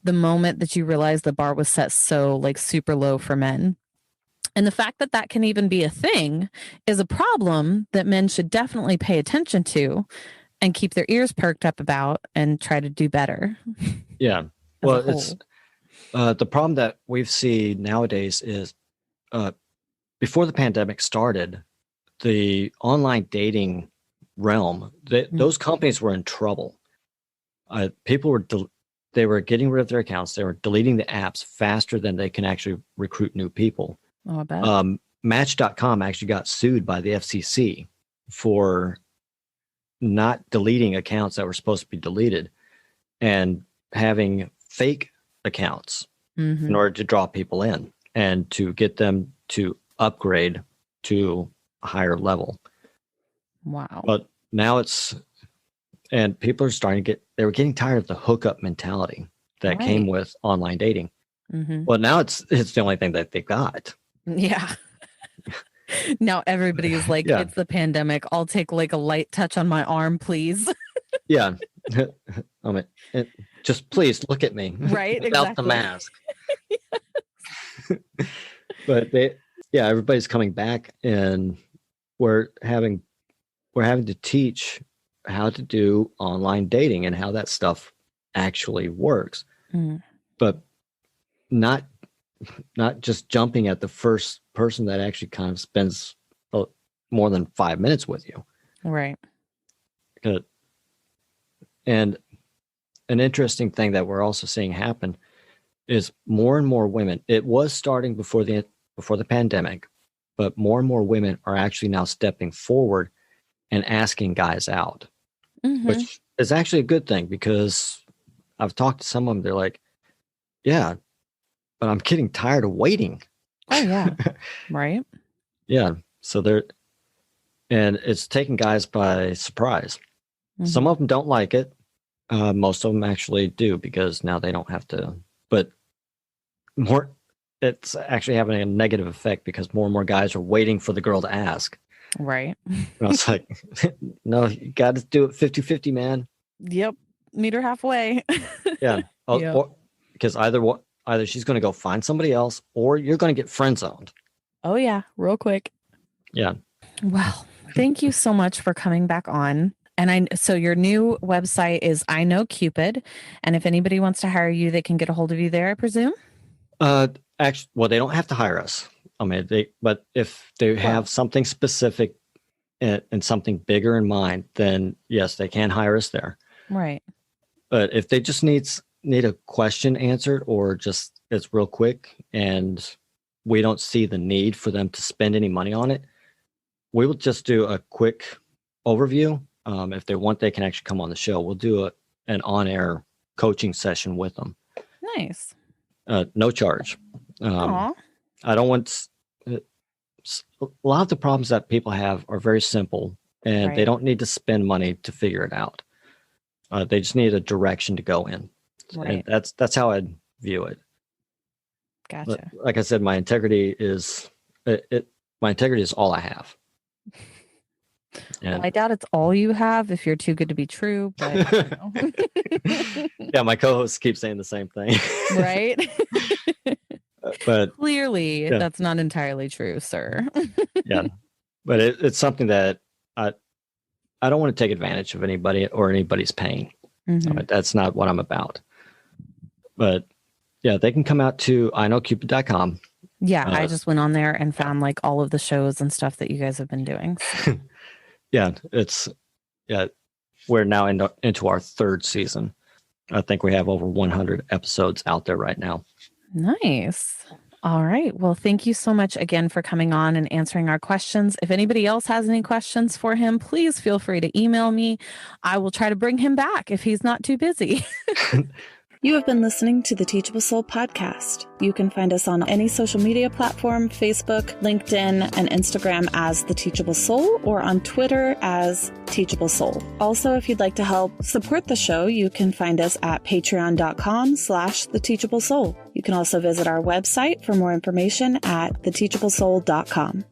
Speaker 2: the moment that you realized the bar was set so like super low for men. And the fact that can even be a thing is a problem that men should definitely pay attention to and keep their ears perked up about and try to do better.
Speaker 3: Yeah. Well, it's the problem that we've seen nowadays is before the pandemic started, the online dating realm, those companies were in trouble. People were getting rid of their accounts. They were deleting the apps faster than they can actually recruit new people.
Speaker 2: Oh, I bet.
Speaker 3: Match.com actually got sued by the FCC for not deleting accounts that were supposed to be deleted and having fake accounts in order to draw people in and to get them to upgrade to a higher level.
Speaker 2: Wow.
Speaker 3: But now it's And people are they were getting tired of the hookup mentality that came with online dating.
Speaker 2: Mm-hmm.
Speaker 3: Well, now it's the only thing that they got.
Speaker 2: Yeah. Now everybody's like, it's the pandemic. I'll take like a light touch on my arm, please.
Speaker 3: Yeah. I mean, just please look at me.
Speaker 2: Right.
Speaker 3: Without the mask. But everybody's coming back, and we're having to teach how to do online dating and how that stuff actually works.
Speaker 2: Mm.
Speaker 3: But not just jumping at the first person that actually kind of spends more than 5 minutes with you.
Speaker 2: Right.
Speaker 3: And an interesting thing that we're also seeing happen is more and more women. It was starting before the pandemic, but more and more women are actually now stepping forward and asking guys out, which is actually a good thing, because I've talked to some of them. They're like, yeah, but I'm getting tired of waiting.
Speaker 2: Oh, yeah. Right.
Speaker 3: Yeah. So and it's taking guys by surprise. Mm-hmm. Some of them don't like it. Most of them actually do, because now they don't have to, but it's actually having a negative effect, because more and more guys are waiting for the girl to ask.
Speaker 2: Right.
Speaker 3: And I was like, no, you got to do it 50-50, man.
Speaker 2: Yep. Meet her halfway.
Speaker 3: Yeah. Or, because either she's going to go find somebody else, or you're going to get friend zoned.
Speaker 2: Oh, yeah. Real quick.
Speaker 3: Yeah.
Speaker 2: Well, thank you so much for coming back on. And so your new website is I Know Cupid. And if anybody wants to hire you, they can get a hold of you there, I presume?
Speaker 3: Actually, well, they don't have to hire us. I mean, but if they have something specific and something bigger in mind, then yes, they can hire us there.
Speaker 2: Right.
Speaker 3: But if they just need a question answered, or just it's real quick and we don't see the need for them to spend any money on it, we will just do a quick overview. If they want, they can actually come on the show. We'll do an on-air coaching session with them.
Speaker 2: Nice.
Speaker 3: No charge. I don't want. A lot of the problems that people have are very simple, and they don't need to spend money to figure it out. They just need a direction to go in. Right. And that's how I'd view it.
Speaker 2: Gotcha.
Speaker 3: But like I said, my integrity is all I have.
Speaker 2: Well, I doubt it's all you have if you're too good to be true, but
Speaker 3: yeah, my co-hosts keep saying the same thing.
Speaker 2: Right?
Speaker 3: But
Speaker 2: clearly that's not entirely true, sir.
Speaker 3: Yeah. But it's something that I don't want to take advantage of anybody or anybody's pain. Mm-hmm. That's not what I'm about. But yeah, they can come out to iknowcupid.com.
Speaker 2: Yeah, I just went on there and found like all of the shows and stuff that you guys have been doing. So.
Speaker 3: We're now into our third season. I think we have over 100 episodes out there right now.
Speaker 2: Nice. All right. Well, thank you so much again for coming on and answering our questions. If anybody else has any questions for him, please feel free to email me. I will try to bring him back if he's not too busy. You have been listening to the Teachable Soul podcast. You can find us on any social media platform, Facebook, LinkedIn, and Instagram as The Teachable Soul, or on Twitter as Teachable Soul. Also, if you'd like to help support the show, you can find us at patreon.com/The Teachable Soul. You can also visit our website for more information at theteachablesoul.com.